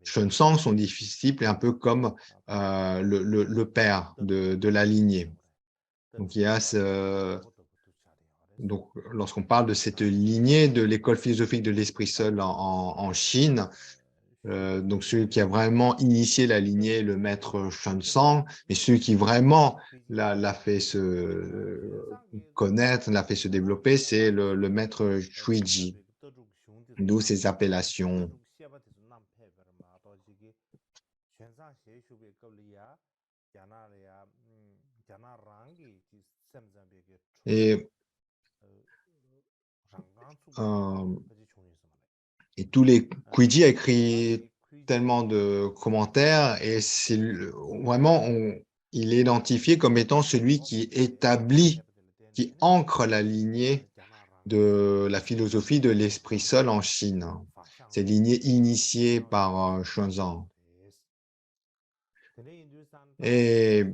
Speaker 2: Xuanzang, son disciple, est un peu comme le père de la lignée. Donc, donc, lorsqu'on parle de cette lignée de l'école philosophique de l'esprit seul en Chine, donc celui qui a vraiment initié la lignée, le maître Xuanzang, et celui qui vraiment l'a fait se connaître, l'a fait se développer, c'est le maître Shuiji, d'où ces appellations. Et, euh, et tous les Kuiji a écrit tellement de commentaires et c'est vraiment il est identifié comme étant celui qui établit, qui ancre la lignée de la philosophie de l'esprit seul en Chine. Cette lignée initiée par Xuanzang. Et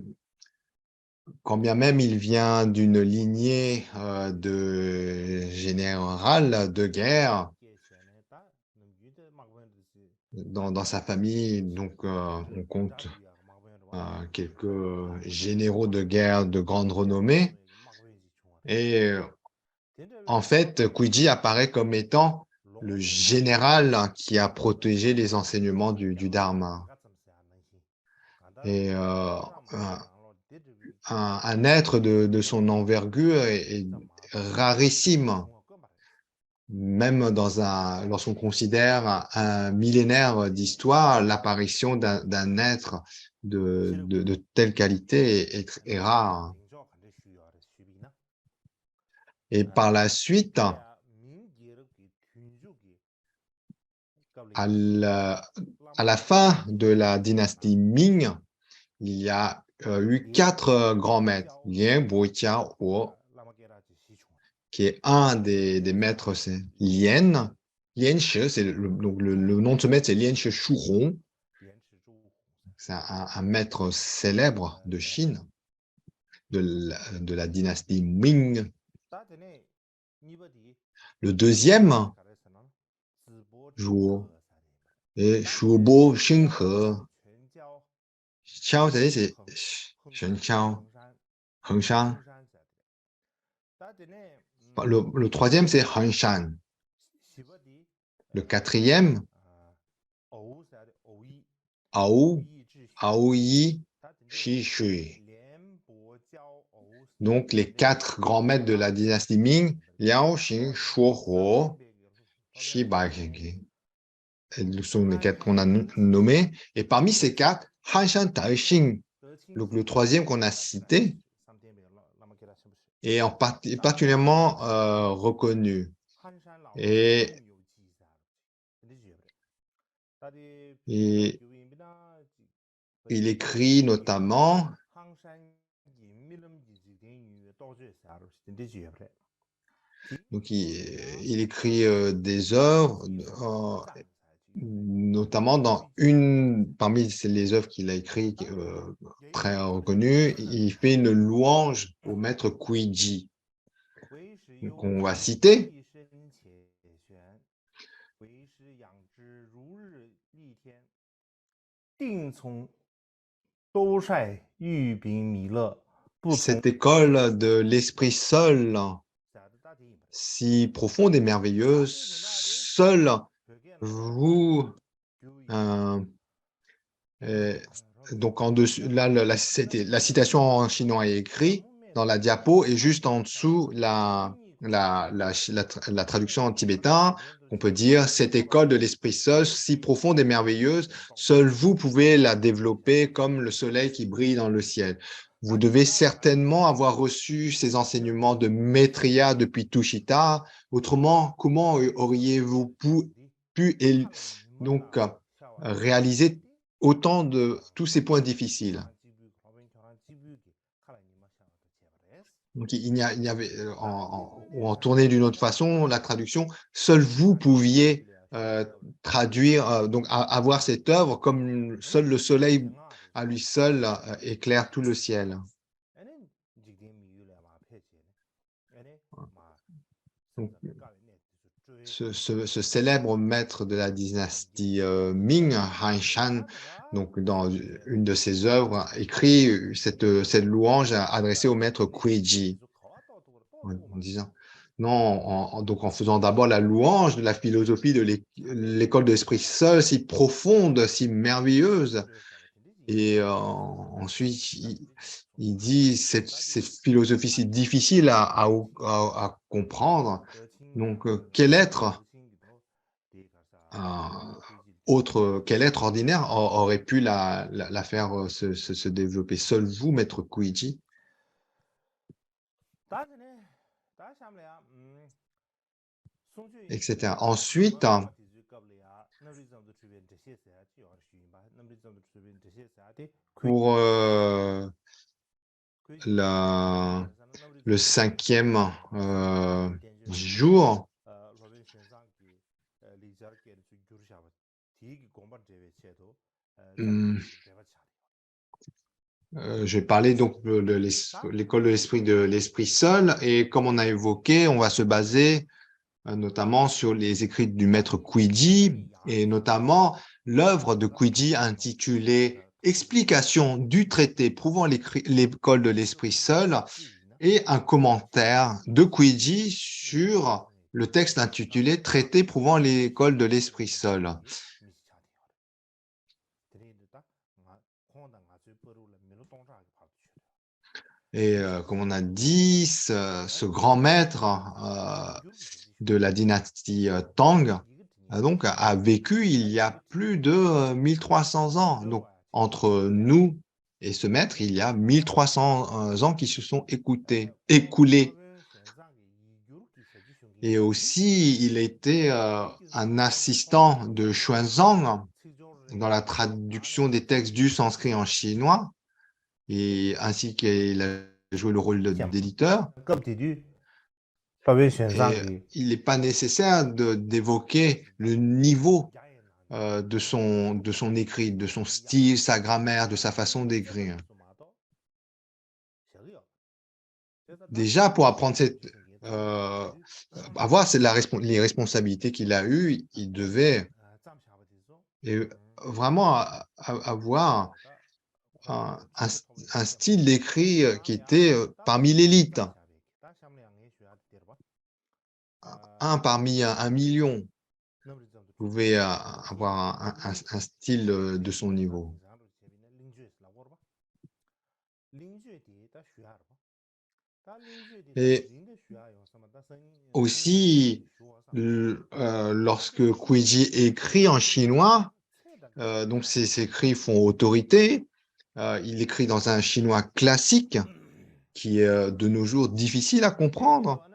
Speaker 2: quand bien même il vient d'une lignée de général de guerre, dans sa famille, donc on compte quelques généraux de guerre de grande renommée. Et en fait, Kuiji apparaît comme étant le général qui a protégé les enseignements du Dharma. Et un être de son envergure est rarissime, même lorsqu'on considère un millénaire d'histoire, l'apparition d'un être de telle qualité est rare. Et par la suite, à la fin de la dynastie Ming, il y a eu 4 grands maîtres. Lian Boqiao, qui est un des maîtres, c'est Lian. Lian Shi, donc le nom de ce maître, c'est Lian Shi Shuhong. C'est un maître célèbre de Chine, de la dynastie Ming. Le deuxième jour est Shubo Xinghe. Xiao, c'est Shen Xiao, Heng Shan. Le troisième, c'est Heng Shan. Le quatrième, Ao, Ao Yi, Shi Shui. Donc, les 4 grands maîtres de la dynastie Ming, Liao Xing, Shuo Huo, Shi Baixing. Ce sont les 4 qu'on a nommés. Et parmi ces 4, Han Shan Tai Xing, donc le troisième qu'on a cité, est particulièrement reconnu. Et il écrit notamment Donc, il écrit des œuvres, notamment parmi les œuvres qu'il a écrites, très reconnues, il fait une louange au maître Kuiji. Donc, on va citer.
Speaker 1: 定从兜率玉柄弥勒，不从
Speaker 2: Cette école de l'esprit seul, si profonde et merveilleuse, seul vous, donc en dessus, là, la citation en chinois est écrite dans la diapo et juste en dessous, la traduction en tibétain, on peut dire, cette école de l'esprit seul, si profonde et merveilleuse, seul vous pouvez la développer comme le soleil qui brille dans le ciel. Vous devez certainement avoir reçu ces enseignements de Maitreya depuis Tushita. Autrement, comment auriez-vous pu donc réaliser autant de tous ces points difficiles? Donc, il y avait, ou en tournée d'une autre façon, la traduction, seul vous pouviez traduire, donc avoir cette œuvre comme seul le soleil à lui seul éclaire tout le ciel. Donc, ce célèbre maître de la dynastie Ming, Han Shan, donc dans une de ses œuvres, écrit cette louange adressée au maître Kuiji, en disant, non, donc en faisant d'abord la louange de la philosophie de l'école de l'esprit seul, si profonde, si merveilleuse, et ensuite il dit cette philosophie si difficile à comprendre. Donc, quel être quel être ordinaire aurait pu la faire se développer? Seul vous, maître Kuiji, etc. Ensuite, pour le 5e jour, je vais parler donc de l'école de l'esprit seul, et comme on a évoqué, on va se baser notamment sur les écrits du maître Kuiji, et notamment l'œuvre de Kuiji intitulée Explication du traité prouvant l'école de l'esprit seul, et un commentaire de Kuiji sur le texte intitulé Traité prouvant l'école de l'esprit seul. Et comme on a dit, ce grand maître de la dynastie Tang donc, a vécu il y a plus de 1300 ans. Donc, entre nous et ce maître, il y a 1300 ans qui se sont écoulés. Et aussi, il était un assistant de Xuanzang dans la traduction des textes du sanskrit en chinois, et ainsi qu'il a joué le rôle d'éditeur. Et il n'est pas nécessaire d'évoquer le niveau de son écrit, de son style, sa grammaire, de sa façon d'écrire. Déjà, pour apprendre avoir les responsabilités qu'il a eues, il devait vraiment avoir un style d'écrit qui était parmi l'élite. Un parmi 1 million pouvait avoir un style de son niveau. Et aussi, lorsque Kuiji écrit en chinois, donc ses écrits font autorité. Il écrit dans un chinois classique qui est de nos jours difficile à comprendre,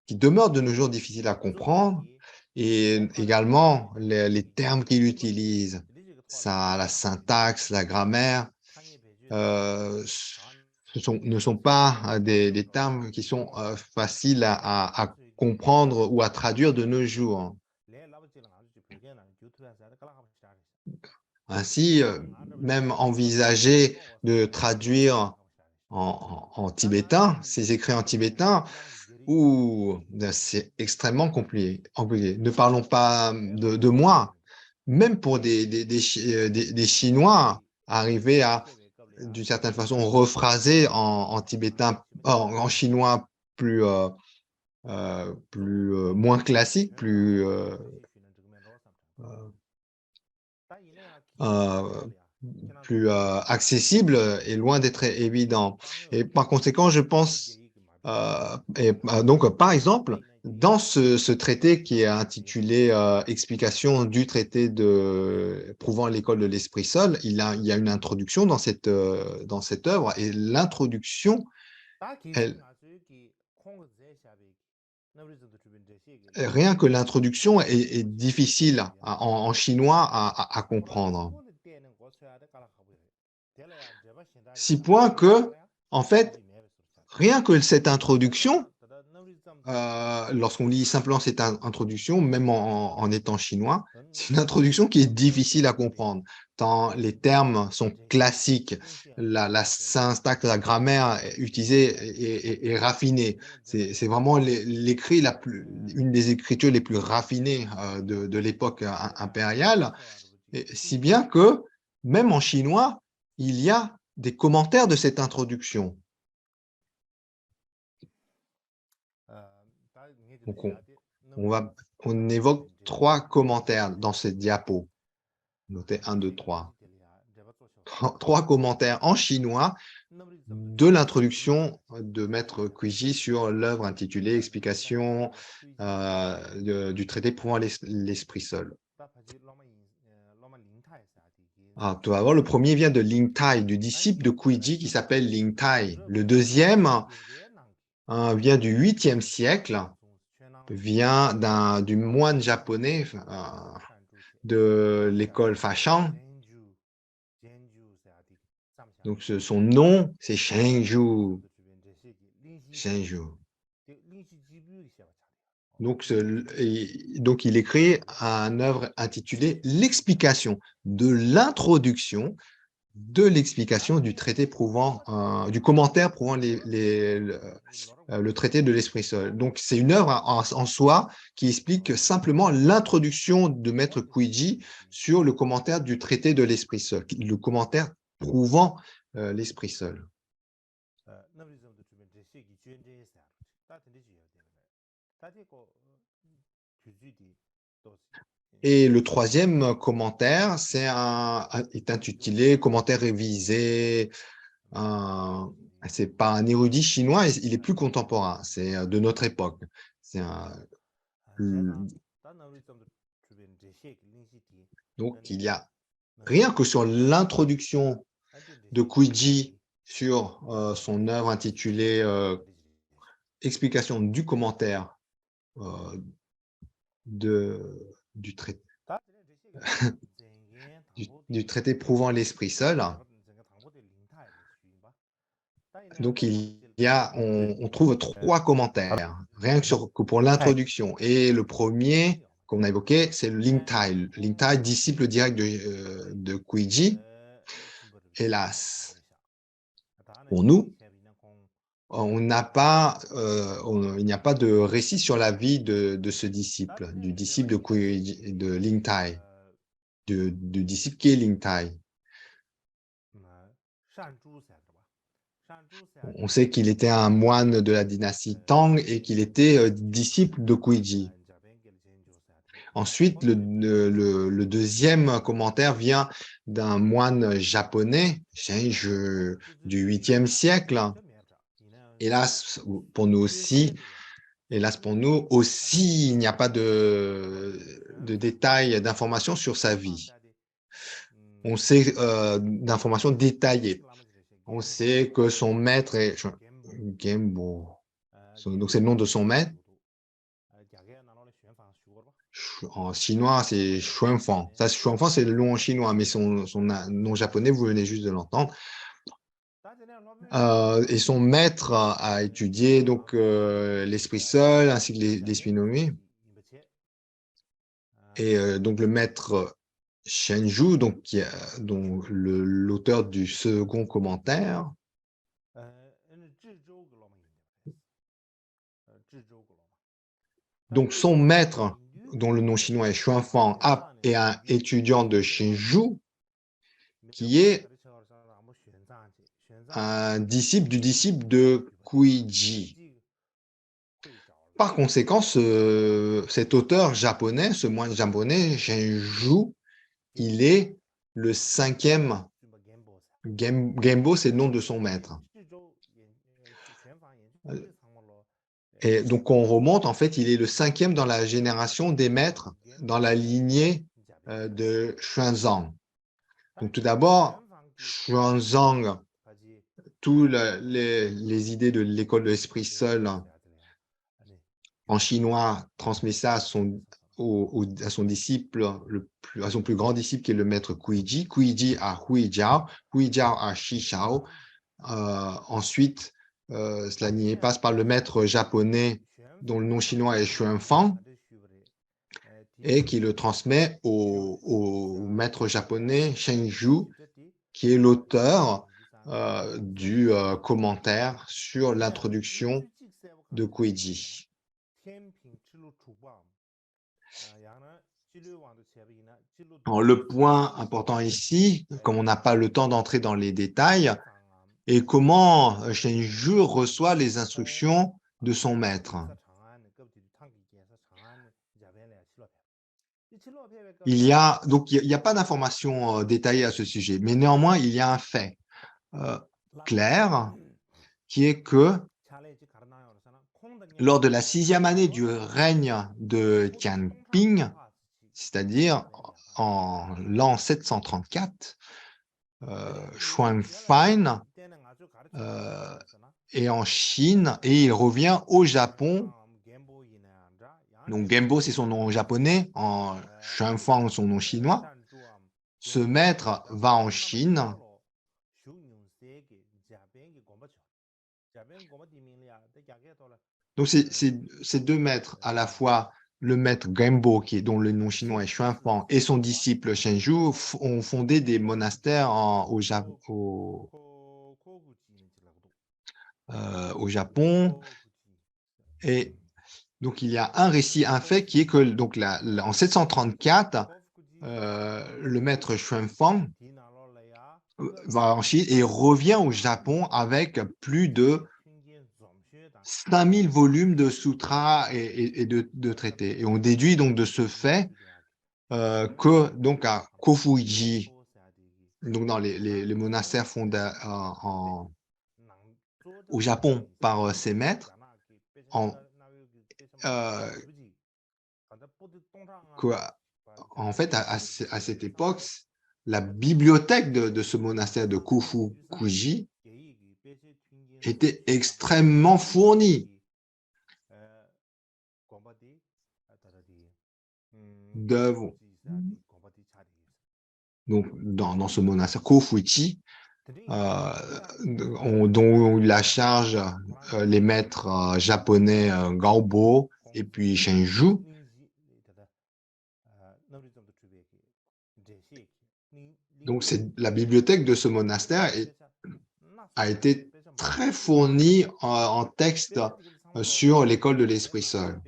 Speaker 2: qui demeure de nos jours difficile à comprendre, et également les termes qu'il utilise, la syntaxe, la grammaire, ne sont pas des termes qui sont faciles à comprendre ou à traduire de nos jours. Ainsi, même envisager de traduire en tibétain, ces écrits en tibétain, ou c'est extrêmement compliqué. Ne parlons pas de moi, même pour des Chinois, arriver à, d'une certaine façon, rephraser en tibétain, en chinois plus, moins classique, euh, plus accessible est loin d'être évident. Et par conséquent, je pense, donc par exemple, dans ce traité qui est intitulé Explication du traité prouvant l'école de l'esprit seul, il y a une introduction dans cette œuvre, et l'introduction, rien que l'introduction est difficile en chinois à comprendre. Si point que, en fait, rien que cette introduction, lorsqu'on lit simplement cette introduction, même en étant chinois, c'est une introduction qui est difficile à comprendre, tant les termes sont classiques, la syntaxe, la grammaire utilisée est raffinée. C'est vraiment l'écrit une des écritures les plus raffinées de l'époque impériale, et si bien que même en chinois, il y a des commentaires de cette introduction. Donc on évoque 3 commentaires dans cette diapo. Notez 1, 2, 3. 3 commentaires en chinois de l'introduction de Maître Kuiji sur l'œuvre intitulée Explication du traité prouvant l'esprit seul. Tout d'abord, le premier vient de Ling Tai, du disciple de Kuiji qui s'appelle Ling Tai. Le deuxième vient du 8e siècle, vient du moine japonais de l'école Fashan. Donc, son nom, c'est Shenzhou. Donc, il écrit une œuvre intitulée L'explication de l'introduction de l'explication du traité prouvant, du commentaire prouvant le traité de l'esprit seul. Donc, c'est une œuvre en soi qui explique simplement l'introduction de Maître Kuiji sur le commentaire du traité de l'esprit seul, le commentaire prouvant l'esprit seul. Et le troisième commentaire, est intitulé Commentaire révisé. C'est pas un érudit chinois, il est plus contemporain, c'est de notre époque. Donc, il y a rien que sur l'introduction de Kuiji sur son œuvre intitulée Explication du commentaire du traité. du traité prouvant l'esprit seul. Donc, on trouve 3 commentaires, rien que pour l'introduction. Et le premier qu'on a évoqué, c'est le Ling Tai. Ling Tai, disciple direct de Kuiji. Hélas, pour nous, il n'y a pas de récit sur la vie de ce disciple, du disciple de Ling Tai, du disciple qui est Ling Tai. On sait qu'il était un moine de la dynastie Tang et qu'il était disciple de Kuiji. Ensuite, le deuxième commentaire vient d'un moine japonais, Shenzhou, du 8e siècle. Hélas pour nous aussi, il n'y a pas de détails, d'informations sur sa vie. On sait d'informations détaillées. On sait que son maître est Genbo. Donc, c'est le nom de son maître. En chinois, c'est Xuanfang. Ça, Xuanfang, c'est le nom en chinois, mais son nom japonais, vous venez juste de l'entendre. Et son maître a étudié donc l'esprit seul ainsi que l'esprit nommé. Et donc le maître Shenju, donc dont l'auteur du second commentaire, donc son maître, dont le nom chinois est Xuanfang, est un étudiant de Shenju, qui est un disciple du disciple de Kuiji. Par conséquent, cet auteur japonais, ce moine japonais, Shenju, il est le 5e. Genbo, c'est le nom de son maître. Et donc, on remonte, en fait, il est le 5e dans la génération des maîtres, dans la lignée de Xuanzang. Donc, tout d'abord, Xuanzang, toutes les idées de l'école de l'esprit seul en chinois, transmet ça à son disciple, à son plus grand disciple qui est le maître Kuiji. Kuiji à Huijiao, Huijiao à Shishao. Ensuite, cela passe par le maître japonais dont le nom chinois est Xuanfang et qui le transmet au maître japonais Shenju, qui est l'auteur du commentaire sur l'introduction de Kuiji. Alors, le point important ici, comme on n'a pas le temps d'entrer dans les détails, est comment Shenju reçoit les instructions de son maître. Il n'y a pas d'informations détaillées à ce sujet, mais néanmoins, il y a un fait clair qui est que lors de la 6e année du règne de Tianping, c'est-à-dire en l'an 734, Xuanfang est en Chine et il revient au Japon. Donc Genbo, c'est son nom japonais, en Xuanfang, son nom chinois. Ce maître va en Chine. Donc ces deux maîtres, à la fois le maître Genbo, dont le nom chinois est Xuanfang, et son disciple Shenju, ont fondé des monastères au Japon. Et donc il y a un récit, un fait qui est que donc en 734, le maître Xuanfang va en Chine et revient au Japon avec plus de 5000 volumes de sutras et de traités. Et on déduit donc de ce fait que donc à Kofuji, donc dans les monastères fondés au Japon par ses maîtres, en fait, à cette époque, la bibliothèque de ce monastère de Kofukuji était extrêmement fournie d'œuvres. Donc, dans ce monastère Kofuji, dont ont eu la charge les maîtres japonais Gaobo et puis Shenju. Donc, la bibliothèque de ce monastère a été très fournie en textes sur l'école de l'esprit seul,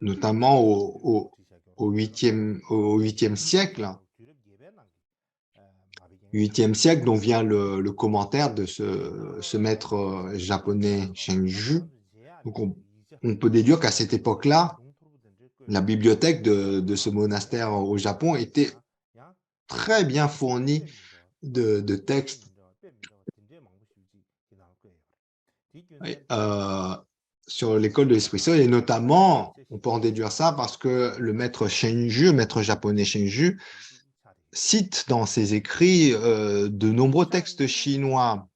Speaker 2: notamment au 8e siècle. 8e siècle, dont vient le commentaire de ce maître japonais Shenju. Donc, on peut déduire qu'à cette époque-là, la bibliothèque de ce monastère au Japon était très bien fournie de textes. Et, sur l'école de l'esprit seul, et notamment, on peut en déduire ça parce que le maître Shenju, le maître japonais Shenju, cite dans ses écrits de nombreux textes chinois.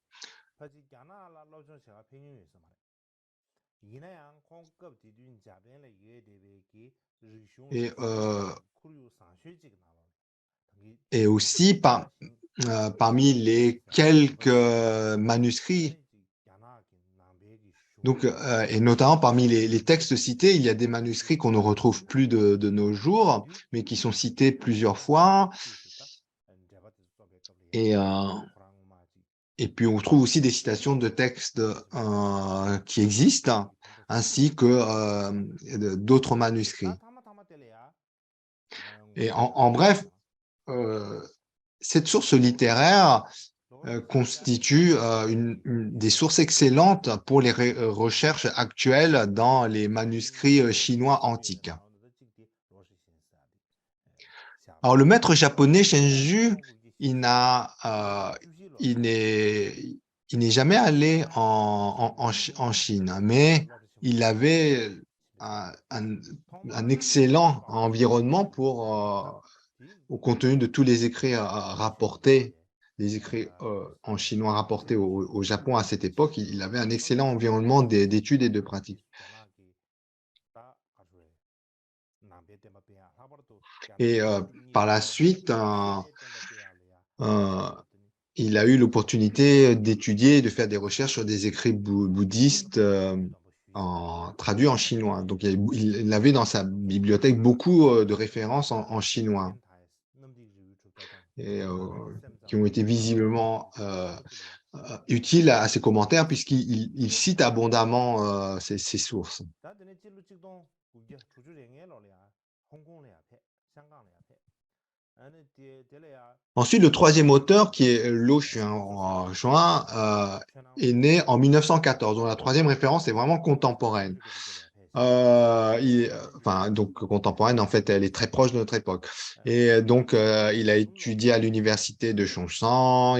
Speaker 2: Et aussi parmi les quelques manuscrits, donc, et notamment parmi les textes cités, il y a des manuscrits qu'on ne retrouve plus de nos jours, mais qui sont cités plusieurs fois. Et puis, on trouve aussi des citations de textes qui existent, ainsi que d'autres manuscrits. Et en bref, cette source littéraire constitue des sources excellentes pour les recherches actuelles dans les manuscrits chinois antiques. Alors, le maître japonais Shenju, il n'est jamais allé en Chine, mais il avait un excellent environnement au contenu de tous les écrits rapportés, les écrits en chinois rapportés au Japon à cette époque. Il avait un excellent environnement d'études et de pratiques. Et par la suite, il a eu l'opportunité d'étudier, de faire des recherches sur des écrits bouddhistes traduits en chinois. Donc, il avait dans sa bibliothèque beaucoup de références en chinois et qui ont été visiblement utiles à ses commentaires puisqu'il cite abondamment ces sources. Ensuite, le troisième auteur, qui est Luo Xuan, est né en 1914. Donc, la troisième référence est vraiment contemporaine. Donc contemporaine, en fait, elle est très proche de notre époque. Et donc, il a étudié à l'université de Chongshan.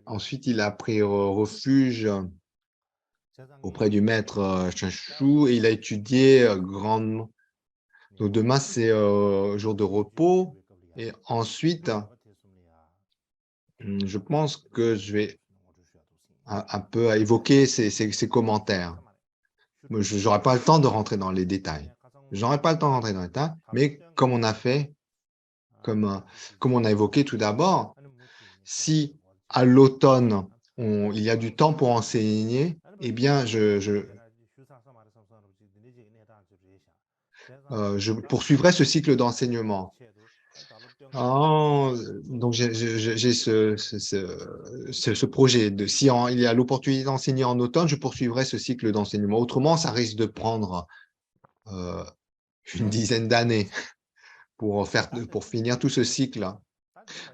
Speaker 2: Ensuite, il a pris refuge auprès du maître Chen Shu et il a étudié grandement. Donc, demain, c'est jour de repos. Et ensuite, je pense que je vais un peu évoquer ces commentaires. Je n'aurai pas le temps de rentrer dans les détails. Mais comme on a fait, comme on a évoqué tout d'abord, si à l'automne, il y a du temps pour enseigner, eh bien, je poursuivrai ce cycle d'enseignement. Donc, j'ai ce projet de si il y a l'opportunité d'enseigner en automne, je poursuivrai ce cycle d'enseignement. Autrement, ça risque de prendre une dizaine d'années pour finir tout ce cycle.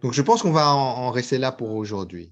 Speaker 2: Donc, je pense qu'on va en rester là pour aujourd'hui.